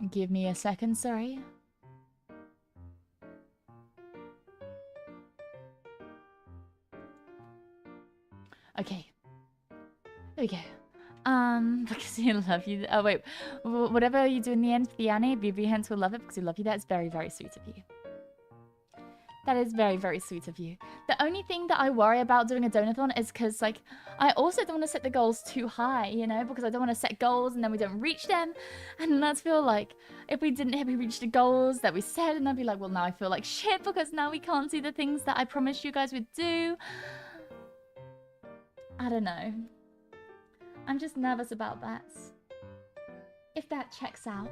Speaker 1: Give me a second, sorry. Okay. There we go. Because you love you. Oh, wait. Whatever you do in the end for the Annie, BB Hands will love it because you love you. That's very, very sweet of you. That is very, very sweet of you. The only thing that I worry about doing a donathon is because, like, I also don't want to set the goals too high, you know, because I don't want to set goals and then we don't reach them. And I feel like if we reach the goals that we set, and I'd be like, well, now I feel like shit because now we can't do the things that I promised you guys would do. I don't know. I'm just nervous about that. If that checks out.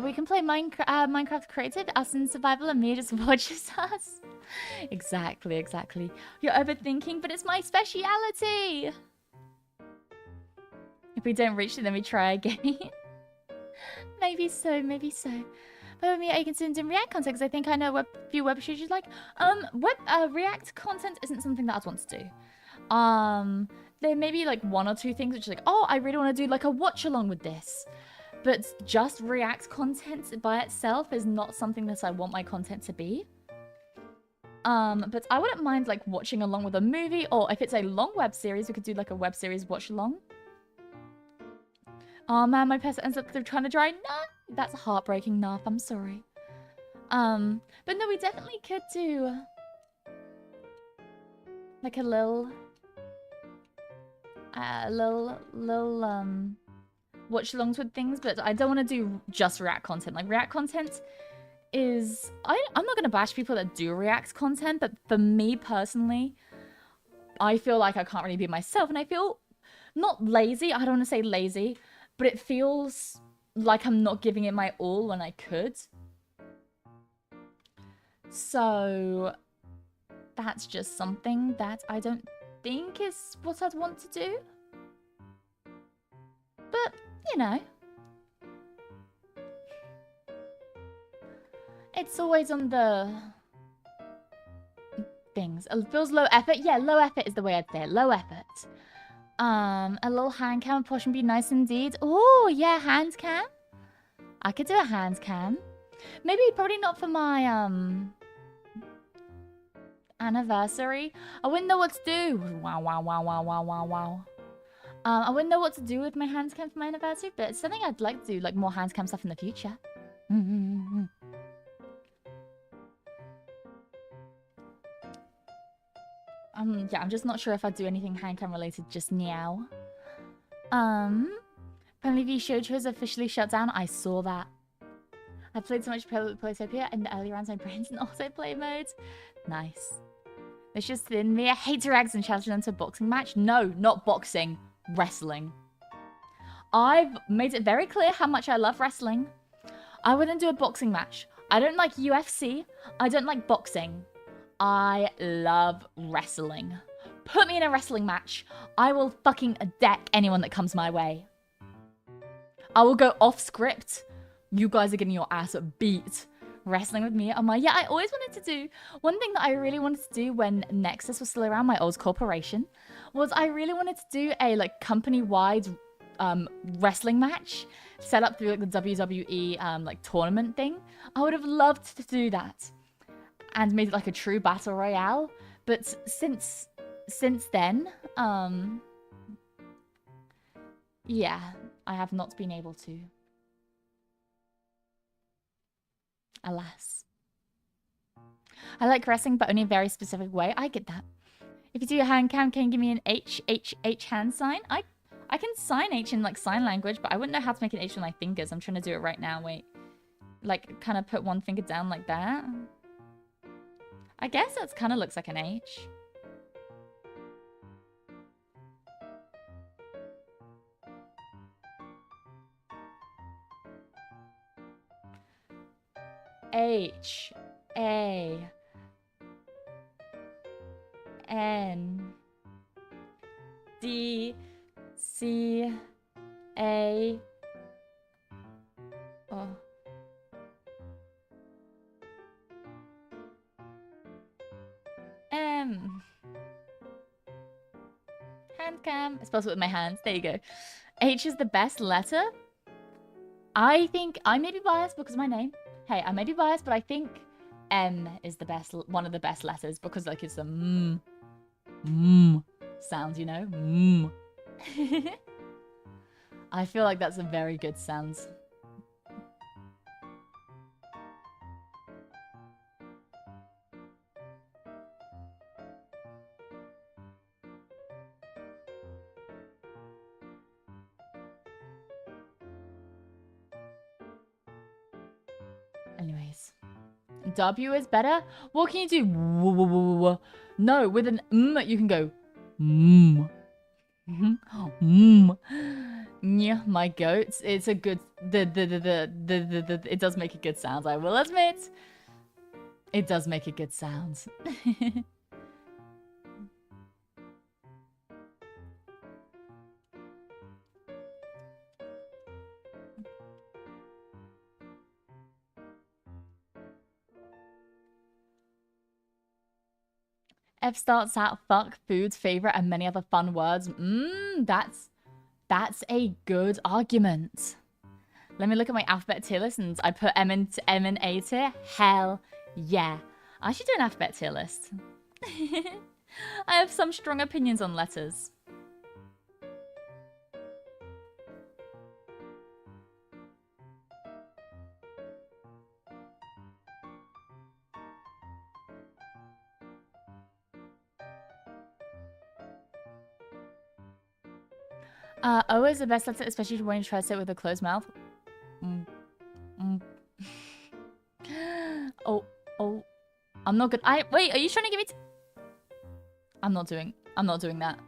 Speaker 1: We can play Minecraft Creative, us in survival, and Mia just watches us. Exactly. You're overthinking, but it's my speciality. If we don't reach it, then we try again. Maybe so. But with me, I consider doing React content because I think I know a few web shooters you'd like. React content isn't something that I'd want to do. There may be like one or two things which are like, oh, I really want to do like a watch along with this. But just React content by itself is not something that I want my content to be. But I wouldn't mind like watching along with a movie, or if it's a long web series, we could do like a web series watch along. Oh man, my pest ends up trying to dry. No, that's heartbreaking enough. I'm sorry. But no, we definitely could do like a little watch alongs with things, but I don't want to do just React content. Like React content is, I'm not going to bash people that do React content, but for me personally, I feel like I can't really be myself, and I feel not lazy. I don't want to say lazy, but it feels like I'm not giving it my all when I could. So that's just something that I don't think is what I'd want to do. But, you know, it's always on the things. It feels low effort. Yeah, low effort is the way I'd say it. Low effort. A little hand cam portion would be nice indeed. Oh, yeah, hand cam. I could do a hand cam. Maybe probably not for my anniversary. I wouldn't know what to do. Wow. I wouldn't know what to do with my hands cam for my anniversary, but it's something I'd like to do, like more hands cam stuff in the future. Yeah, I'm just not sure if I'd do anything hand cam related just now. Apparently the Shoujo is officially shut down. I saw that. I played so much Playtopia in the early rounds, my brain's in autoplay mode. Nice. It's just in me. I hate to rags and challenge them to a boxing match. No, not boxing. Wrestling. I've made it very clear how much I love wrestling. I wouldn't do a boxing match. I don't like UFC. I don't like boxing. I love wrestling. Put me in a wrestling match. I will fucking deck anyone that comes my way. I will go off script. You guys are getting your ass beat. Wrestling with me. Yeah, I always wanted to do... One thing that I really wanted to do when Nexus was still around, my old corporation, was I really wanted to do a like company-wide wrestling match set up through like the WWE like tournament thing. I would have loved to do that and made it like a true battle royale. But since then, yeah, I have not been able to. Alas. I like wrestling, but only in a very specific way. I get that. If you do a hand cam, can you give me an H hand sign? I can sign H in like sign language, but I wouldn't know how to make an H with my fingers. I'm trying to do it right now. Wait. Like, kind of put one finger down like that. I guess that kind of looks like an H. H A N D C A oh M hand cam. I spelled it with my hands. There you go. H is the best letter. I think I may be biased because of my name. Hey, I may be biased, but I think M is the best, one of the best letters because like it's a sound, you know? I feel like that's a very good sound. Anyways. W is better? What can you do? No, with an you can go Yeah, my goats. It's a good it does make a good sound, I will admit. It does make a good sound. F starts out fuck, foods, favorite, and many other fun words. That's a good argument. Let me look at my alphabet tier list, and I put M and A tier. Hell yeah. I should do an alphabet tier list. I have some strong opinions on letters. O is the best letter, especially when you try to say it with a closed mouth. Oh. I'm not good. Wait, are you trying to give me I'm not doing that.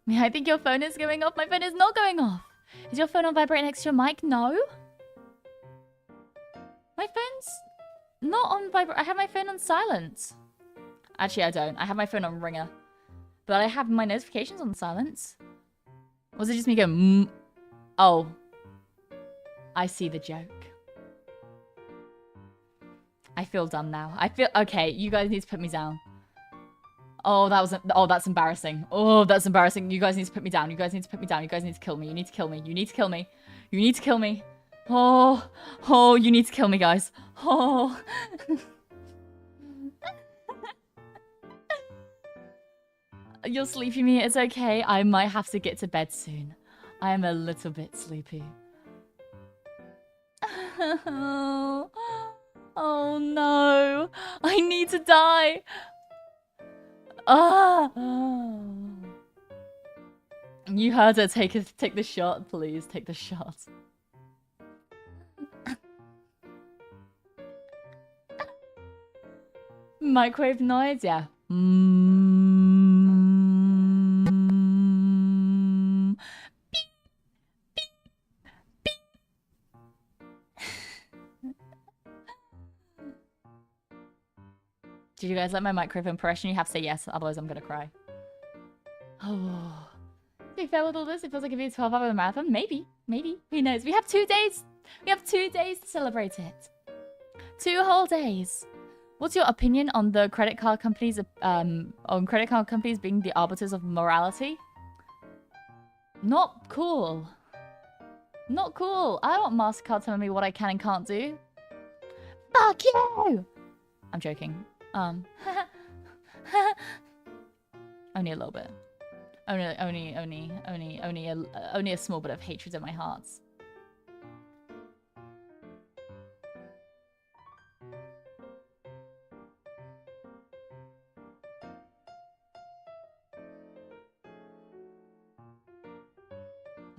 Speaker 1: I think your phone is going off. My phone is not going off. Is your phone on vibrate next to your mic? No. My phone's not on vibrate. I have my phone on silent. Actually, I don't. I have my phone on ringer. But I have my notifications on silent. Was it just me going, Oh. I see the joke. I feel dumb now. Okay, you guys need to put me down. Oh, that's embarrassing. Oh, that's embarrassing. You guys need to put me down. You guys need to put me down. You guys need to kill me. You need to kill me. You need to kill me. You need to kill me. Oh, you need to kill me, guys. Oh. You're sleepy, me. It's okay. I might have to get to bed soon. I am a little bit sleepy. Oh no. I need to die. You heard her. Take the shot, please. Take the shot. Microwave noise, yeah. Did you guys like my microwave impression? You have to say yes, otherwise I'm gonna cry. Oh. To be fair with all this, it feels like if it's 12-hour marathon. Maybe. Who knows? We have 2 days. We have 2 days to celebrate it. 2 whole days. What's your opinion on the credit card companies being the arbiters of morality? Not cool. Not cool. I don't want MasterCard telling me what I can and can't do. Fuck you! I'm joking. Only a little bit. Only a small bit of hatred in my heart.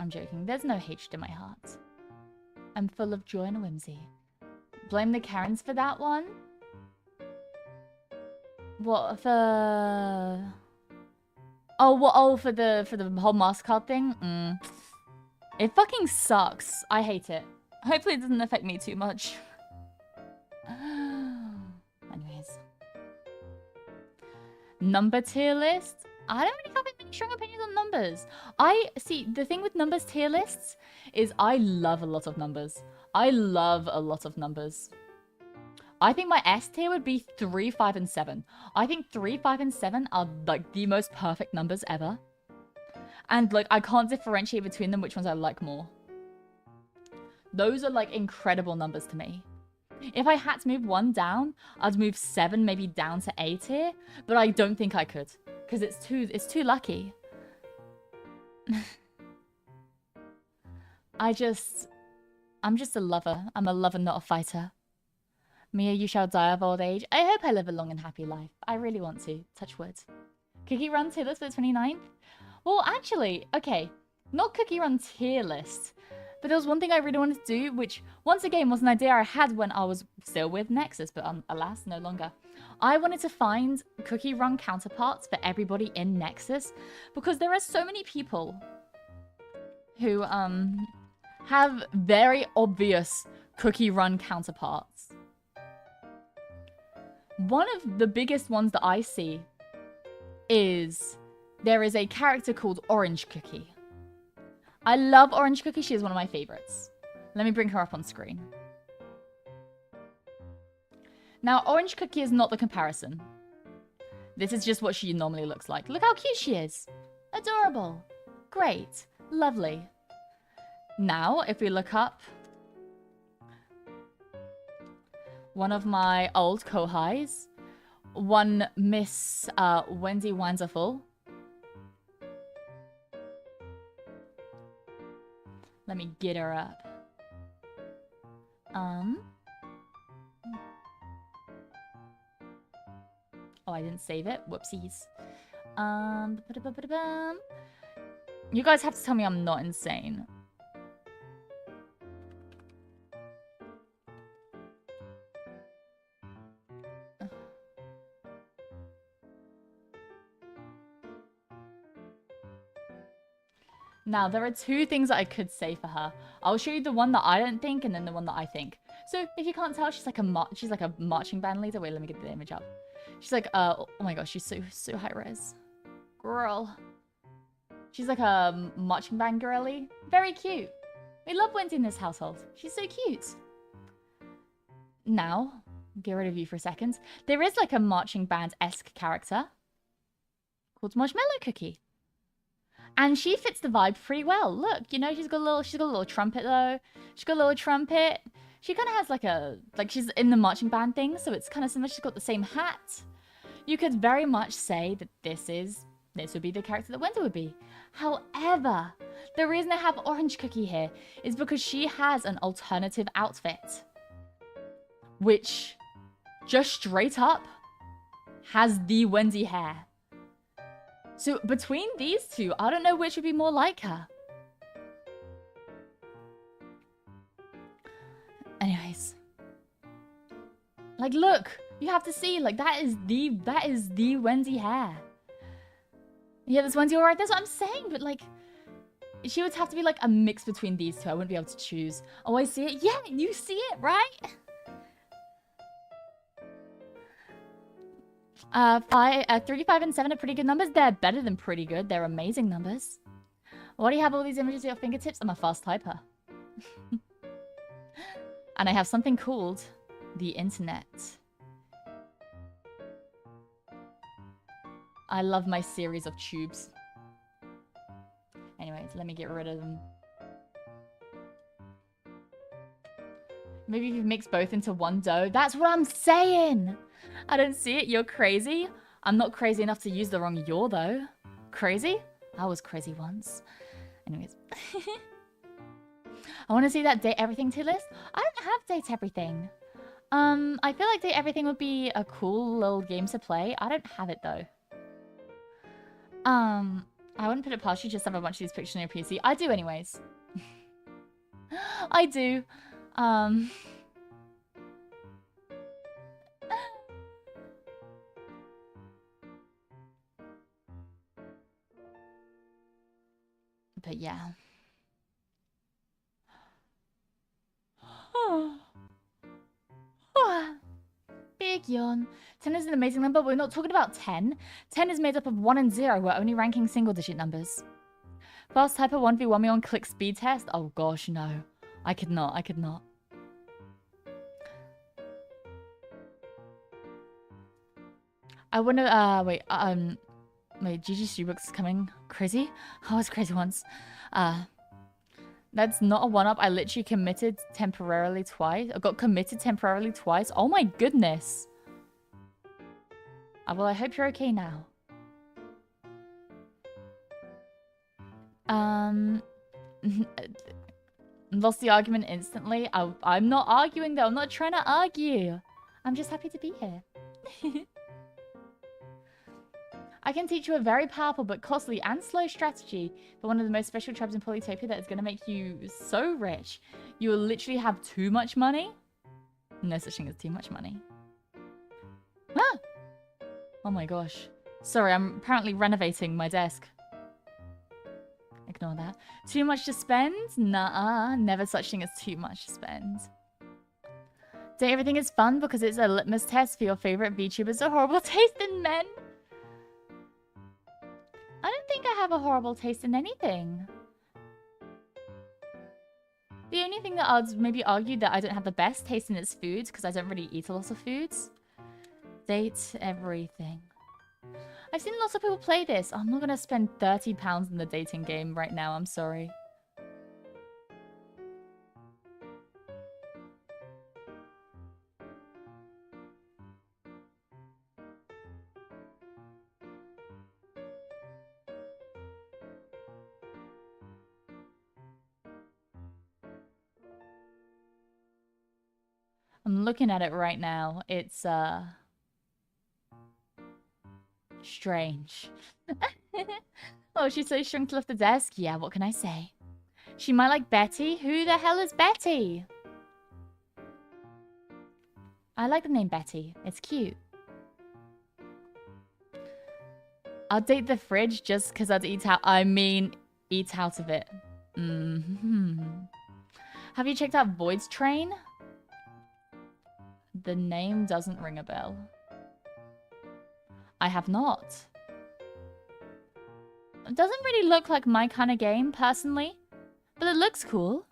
Speaker 1: I'm joking. There's no hatred in my heart. I'm full of joy and whimsy. Blame the Karens for that one? What for? Oh, for the whole MasterCard thing? It fucking sucks. I hate it. Hopefully it doesn't affect me too much. Anyways. Number tier list? I don't really have any strong opinions on numbers. See, the thing with numbers tier lists is I love a lot of numbers. I think my S tier would be 3, 5, and 7. I think 3, 5, and 7 are like the most perfect numbers ever. And like I can't differentiate between them which ones I like more. Those are like incredible numbers to me. If I had to move one down, I'd move 7 maybe down to A tier, but I don't think I could because it's too lucky. I'm just a lover. I'm a lover, not a fighter. Mia, you shall die of old age. I hope I live a long and happy life. I really want to. Touch wood. Cookie Run tier list for the 29th? Well, actually, okay. Not Cookie Run tier list. But there was one thing I really wanted to do, which once again was an idea I had when I was still with Nexus, but alas, no longer. I wanted to find cookie run counterparts for everybody in Nexus, because there are so many people who have very obvious cookie run counterparts. One of the biggest ones that I see is there is a character called Orange Cookie. I love Orange Cookie. She is one of my favorites. Let me bring her up on screen. Now, Orange Cookie is not the comparison. This is just what she normally looks like. Look how cute she is. Adorable. Great. Lovely. Now, if we look up one of my old Kohais, one Miss Wendy Wanderful. Let me get her up. Oh, I didn't save it. Whoopsies. You guys have to tell me I'm not insane. Now, there are two things that I could say for her. I'll show you the one that I don't think and then the one that I think. So, if you can't tell, she's like a marching band leader. Wait, let me get the image up. She's like, oh my gosh, she's so high res. Girl. She's like a marching band girly. Very cute. We love Wendy in this household. She's so cute. Now, get rid of you for a second. There is like a marching band-esque character called Marshmallow Cookie. And she fits the vibe pretty well. Look, you know, she's got a little trumpet though. She's got a little trumpet. She kind of has like she's in the marching band thing, so it's kind of similar. She's got the same hat. You could very much say that this would be the character that Wendy would be. However, the reason I have Orange Cookie here is because she has an alternative outfit, which just straight up has the Wendy hair. So between these two, I don't know which would be more like her. Anyways. Like, look. You have to see, like, that is the Wendy hair. Yeah, this Wendy alright. That's what I'm saying. But, like, she would have to be, like, a mix between these two. I wouldn't be able to choose. Oh, I see it? Yeah, you see it, right? 3, 5, and 7 are pretty good numbers. They're better than pretty good. They're amazing numbers. Why do you have all these images at your fingertips? I'm a fast typer. And I have something called the internet. I love my series of tubes. Anyways, let me get rid of them. Maybe if you mix both into one dough. That's what I'm saying! I don't see it. You're crazy. I'm not crazy enough to use the wrong you're, though. Crazy? I was crazy once. Anyways. I want to see that Date Everything tier list. I don't have Date Everything. I feel like Date Everything would be a cool little game to play. I don't have it, though. I wouldn't put it past you just have a bunch of these pictures on your PC. I do anyways. I do. But yeah. Big yawn. 10 is an amazing number, but we're not talking about 10. 10 is made up of 1 and 0. We're only ranking single-digit numbers. Fast typer 1v1 me on click speed test? Oh gosh, no. I could not. I could not. I wanna, wait, GG Streetbook's coming. Crazy? I was crazy once. That's not a one-up. I literally committed temporarily twice. I got committed temporarily twice. Oh my goodness. Well, I hope you're okay now. Lost the argument instantly. I'm not arguing though. I'm not trying to argue. I'm just happy to be here. I can teach you a very powerful but costly and slow strategy for one of the most special tribes in Polytopia that is going to make you so rich. You will literally have too much money. No such thing as too much money. Ah! Oh my gosh. Sorry, I'm apparently renovating my desk. Ignore that. Too much to spend? Nuh-uh. Never such thing as too much to spend. Say everything is fun because it's a litmus test for your favorite VTubers or horrible taste in men. I don't think I have a horrible taste in anything. The only thing that I'd maybe argue that I don't have the best taste in is foods because I don't really eat a lot of foods. Date everything. I've seen lots of people play this. I'm not going to spend £30 in the dating game right now. I'm sorry. I'm looking at it right now. It's, strange. Oh, she's so shrunk to lift the desk? Yeah, what can I say? She might like Betty? Who the hell is Betty? I like the name Betty. It's cute. I'll date the fridge just because I'd eat out. I mean, eat out of it. Have you checked out Void's Train? The name doesn't ring a bell. I have not. It doesn't really look like my kind of game, personally. But it looks cool.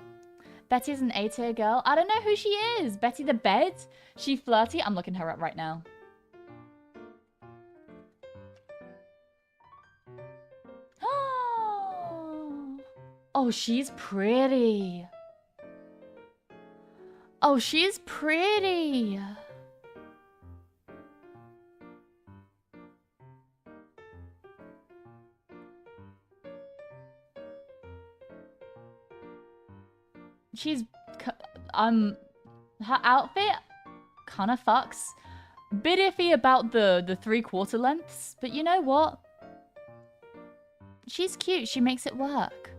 Speaker 1: Betty's an A-tier girl. I don't know who she is. Betty the Bed? She flirty? I'm looking her up right now. Oh, she's pretty. Oh, she's pretty. She's, her outfit kind of fucks. Bit iffy about the 3/4 lengths, but you know what? She's cute. She makes it work.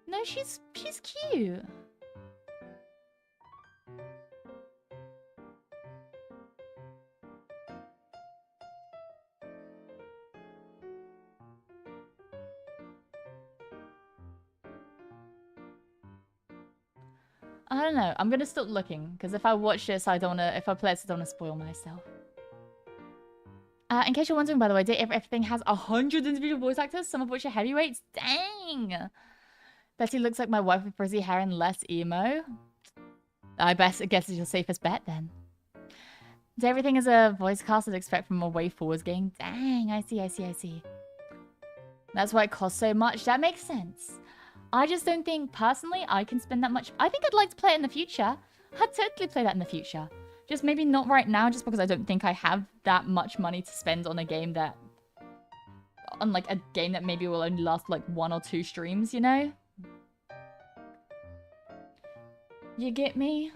Speaker 1: No, she's cute. I don't know. I'm gonna stop looking because if I watch this, I don't wanna. If I play this, I don't wanna spoil myself. In case you're wondering, by the way, Everything has 100 individual voice actors, some of which are heavyweights. Dang! Betty looks like my wife with frizzy hair and less emo. I guess it's your safest bet then. Everything is a voice cast I'd expect from a Way Forwards game. Dang, I see. That's why it costs so much. That makes sense. I just don't think, personally, I can spend that much. I think I'd like to play it in the future. I'd totally play that in the future. Just maybe not right now, just because I don't think I have that much money to spend on a game that... On, like, a game that maybe will only last, like, 1 or 2 streams, you know? You get me?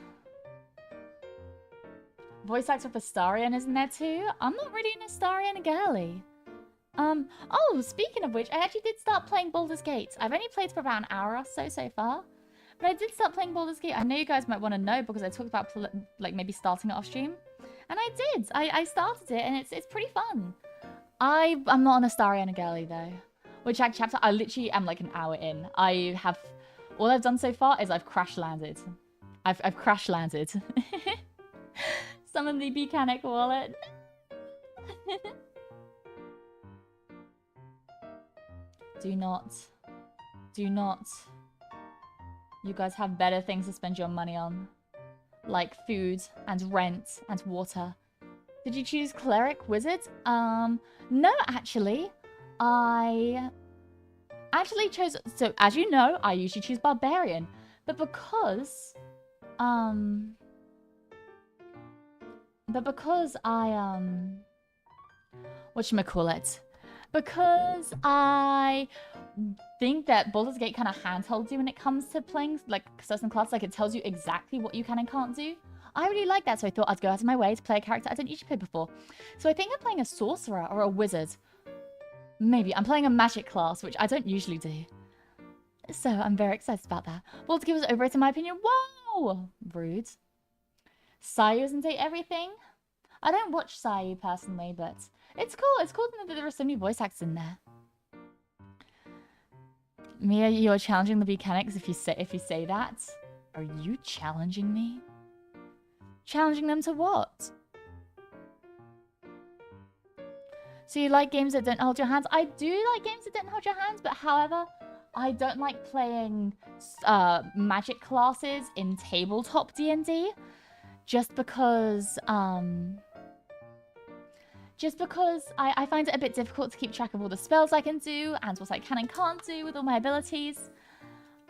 Speaker 1: Voice actor for Astarion isn't there too? I'm not really an Astarion girly. Oh, speaking of which, I actually did start playing Baldur's Gate. I've only played for about an hour or so far. But I did start playing Baldur's Gate. I know you guys might want to know because I talked about, like, maybe starting it off stream. And I did. I started it and it's pretty fun. I'm not an Astarion girly though. Which chapter? I literally am like an hour in. All I've done so far is I've crash landed. I've crash landed. Summon the Bcanic wallet. Do not. You guys have better things to spend your money on. Like food and rent and water. Did you choose Cleric Wizard? No, actually. I actually chose... So, as you know, I usually choose Barbarian. But because... whatchamacallit? Because I think that Baldur's Gate kind of handholds you when it comes to playing like certain classes. Like it tells you exactly what you can and can't do. I really like that, so I thought I'd go out of my way to play a character I didn't usually play before. So I think I'm playing a sorcerer or a wizard. Maybe. I'm playing a magic class, which I don't usually do. So I'm very excited about that. Baldur's Gate was overrated in my opinion. Whoa! Rude. Sayu doesn't date everything. I don't watch Sayu personally, but it's cool. It's cool that there are so many voice acts in there. Mia, you're challenging the mechanics if you say that. Are you challenging me? Challenging them to what? So you like games that don't hold your hands? I do like games that don't hold your hands, but however, I don't like playing magic classes in tabletop D&D just because I find it a bit difficult to keep track of all the spells I can do and what I can and can't do with all my abilities.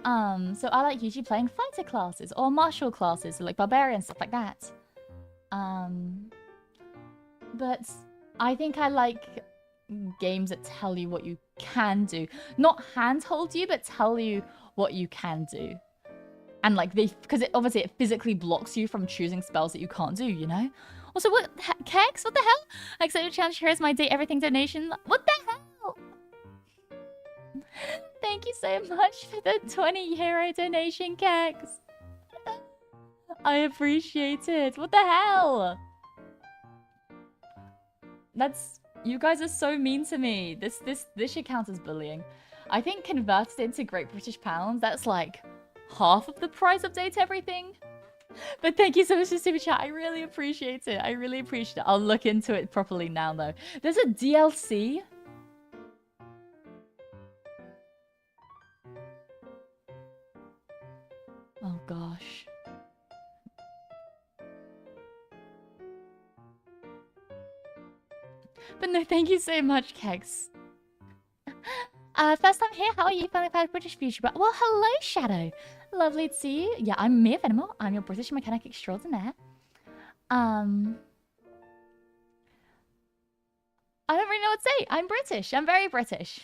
Speaker 1: So I like usually playing fighter classes or martial classes, so like barbarian, stuff like that. But I think I like games that tell you what you can do. Not handhold you, but tell you what you can do. And like because obviously it physically blocks you from choosing spells that you can't do, you know? Also, what, Kex? What the hell? I accept your challenge. Here's my Date Everything donation. What the hell? Thank you so much for the 20 euro donation, Kex. I appreciate it. What the hell? You guys are so mean to me. This should count as bullying. I think converted into Great British Pounds, that's like half of the price of Date Everything. But thank you so much for Super Chat. I really appreciate it. I really appreciate it. I'll look into it properly now, though. There's a DLC. Oh, gosh. But no, thank you so much, Kex. First time here. How are you? Finally found a British YouTuber. Well, hello, Shadow. Lovely to see you. Yeah, I'm Mia Fenimore. I'm your British mechanic extraordinaire. I don't really know what to say. I'm British. I'm very British.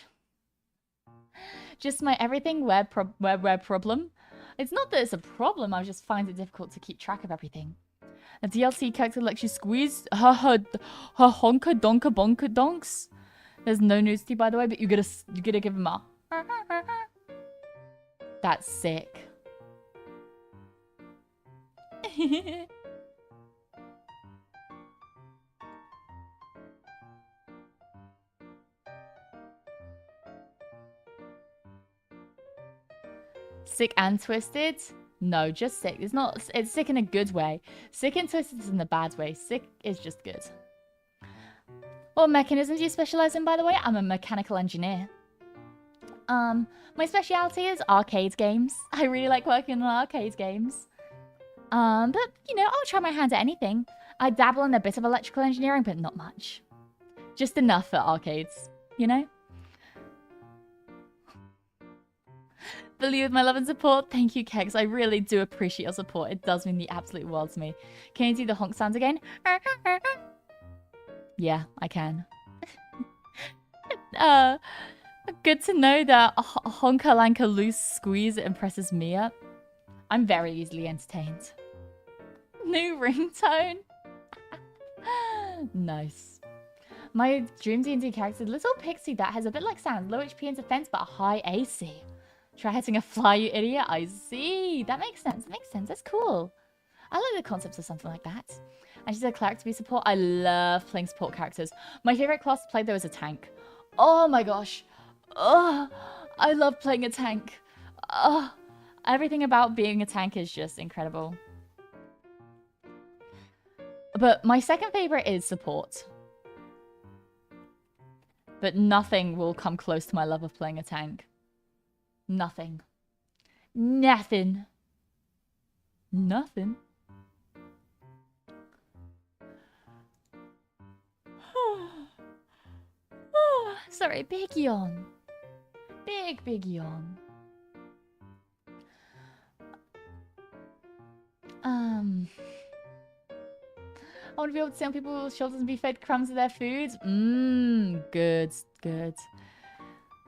Speaker 1: Just my everything web problem. It's not that it's a problem. I just find it difficult to keep track of everything. A DLC character lets you squeeze her honka donka bonka donks. There's no nudity, by the way, but you gotta give him a. That's sick. Sick and twisted? No, just sick. It's sick in a good way. Sick and twisted is in a bad way. Sick is just good. What mechanisms do you specialize in, by the way? I'm a mechanical engineer. My specialty is arcade games. I really like working on arcade games. But, you know, I'll try my hand at anything. I dabble in a bit of electrical engineering, but not much. Just enough for arcades, you know? Believe with my love and support. Thank you, Kex. I really do appreciate your support. It does mean the absolute world to me. Can you do the honk sounds again? Yeah, I can. Good to know that Honka Lanka loose squeeze impresses Mia. I'm very easily entertained. New ringtone. Nice. My dream D&D character is a little pixie that has a bit like Sans, low HP and defense, but a high AC. Try hitting a fly, you idiot. I see. That makes sense. That makes sense. That's cool. I like the concept of something like that. And she's a cleric to be support. I love playing support characters. My favorite class to play, though, is a tank. Oh my gosh. Oh, I love playing a tank. Oh, everything about being a tank is just incredible. But my second favorite is support. But nothing will come close to my love of playing a tank. Nothing. Nothing. Nothing. Sorry, big yawn. Big yawn. I want to be able to see on people's shoulders and be fed crumbs of their food. Good.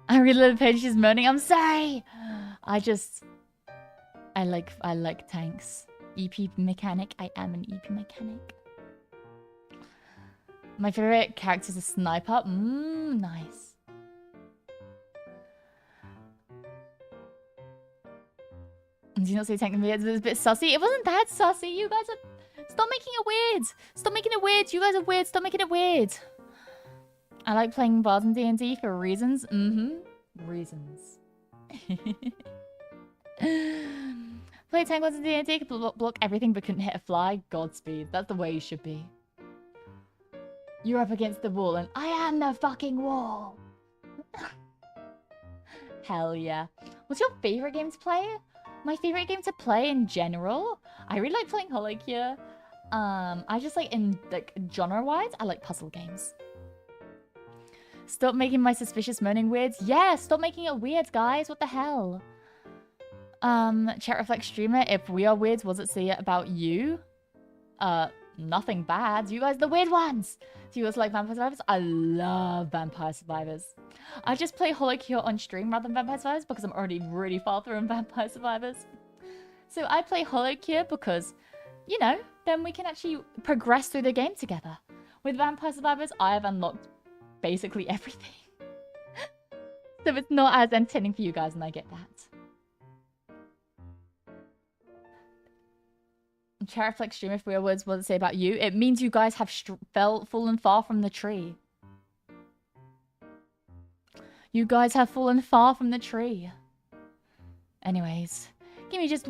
Speaker 1: I really love the page she's moaning. I'm sorry. I like tanks. EP mechanic. I am an EP mechanic. My favorite character is a sniper. Nice. Did you not say tank weird? It was a bit sussy. It wasn't that sussy. You guys are... Stop making it weird. Stop making it weird. You guys are weird. Stop making it weird. I like playing bars in D&D for reasons. Reasons. Play tank bars in D&D, could block everything but couldn't hit a fly. Godspeed. That's the way you should be. You're up against the wall and I am the fucking wall. Hell yeah. What's your favorite game to play? My favorite game to play in general? I really like playing Holocure. I just like in like genre-wise, I like puzzle games. Stop making my suspicious moaning weirds. Yeah, stop making it weird, guys. What the hell? Chat reflect streamer. If we are weird, was it say it about you? Nothing bad. You guys are the weird ones. Do you guys like Vampire Survivors? I love Vampire Survivors. I just play Holocure on stream rather than Vampire Survivors because I'm already really far through in Vampire Survivors. So I play Holocure because, you know, then we can actually progress through the game together. With Vampire Survivors, I have unlocked basically everything. So it's not as entertaining for you guys, and I get that. Chariflex stream, if real words what it say about you, it means you guys have fallen far from the tree. You guys have fallen far from the tree. Anyways, give me just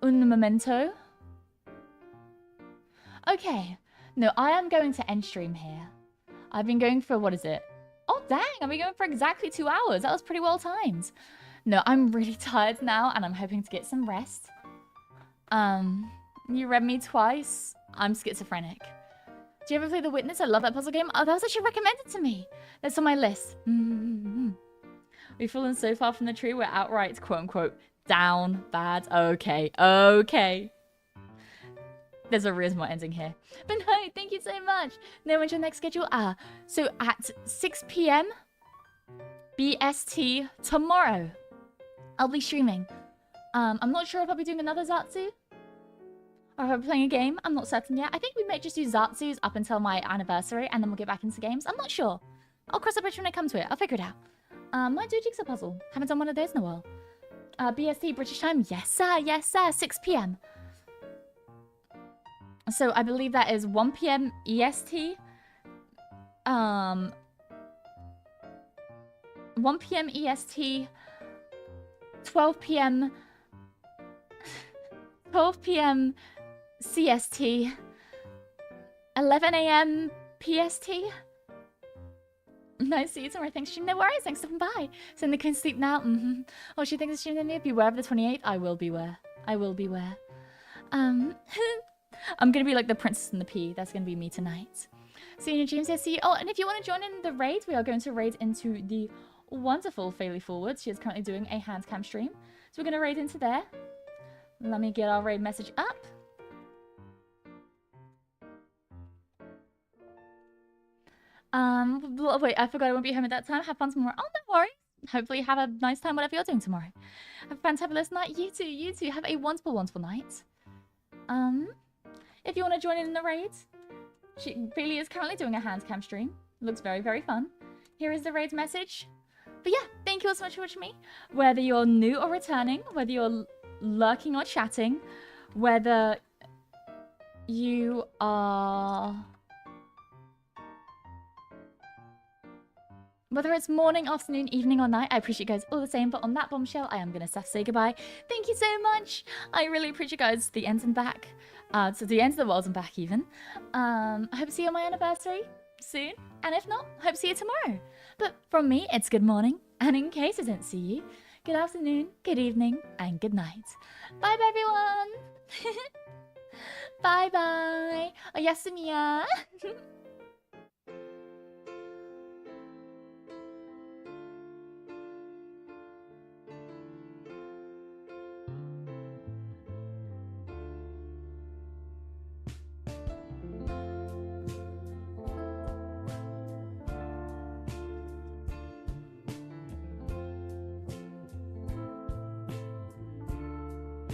Speaker 1: un momento. Okay, no, I am going to end stream here. I've been going for, what is it? Oh, dang, I've been going for exactly 2 hours. That was pretty well timed. No, I'm really tired now, and I'm hoping to get some rest. You read me twice. I'm schizophrenic. Do you ever play The Witness? I love that puzzle game. Oh, that was actually recommended to me. That's on my list. We've fallen so far from the tree, we're outright, quote-unquote, down bad. Okay, okay. There's a reason we're ending here. But no, thank you so much. Now, when's your next schedule? So at 6 p.m. BST tomorrow, I'll be streaming. I'm not sure if I'll be doing another Zatsu. Or if I'll be playing a game. I'm not certain yet. I think we might just do Zatsus up until my anniversary, and then we'll get back into games. I'm not sure. I'll cross the bridge when it comes to it. I'll figure it out. Might do a jigsaw puzzle. Haven't done one of those in a while. BST British time. Yes, sir. Yes, sir. 6 p.m. So I believe that is 1 p.m. EST. 1 p.m. EST. 12 p.m. 12 p.m. CST. 11 a.m. PST. Nice to see you tomorrow. Thanks, stream. No worries. Thanks for stopping by. So they can sleep now. Oh, she thinks it's stream than me. Beware of the 28th. I will beware. I will beware. I'm gonna be like the Princess and the Pea. That's gonna be me tonight. See you in your dreams. Yeah, see you. Oh, and if you want to join in the raid, we are going to raid into the wonderful Fairly Forward. She is currently doing a hand cam stream. So we're gonna raid into there. Let me get our raid message up. Wait, I forgot I won't be home at that time. Have fun tomorrow. Oh, no worries. Hopefully have a nice time, whatever you're doing tomorrow. Have a fantabulous night. You too. Have a wonderful, wonderful night. If you want to join in the raid, Bailey is currently doing a hand cam stream. Looks very, very fun. Here is the raid message. But yeah, thank you all so much for watching me. Whether you're new or returning, whether you're lurking or chatting, whether you are... Whether it's morning, afternoon, evening, or night, I appreciate you guys all the same. But on that bombshell, I am going to say goodbye. Thank you so much. I really appreciate you guys to the ends and back. To the ends of the world and back even. I hope to see you on my anniversary soon. And if not, hope to see you tomorrow. But from me, it's good morning. And in case I don't see you, good afternoon, good evening, and good night. Bye, everyone. Bye-bye. Oyasumiya.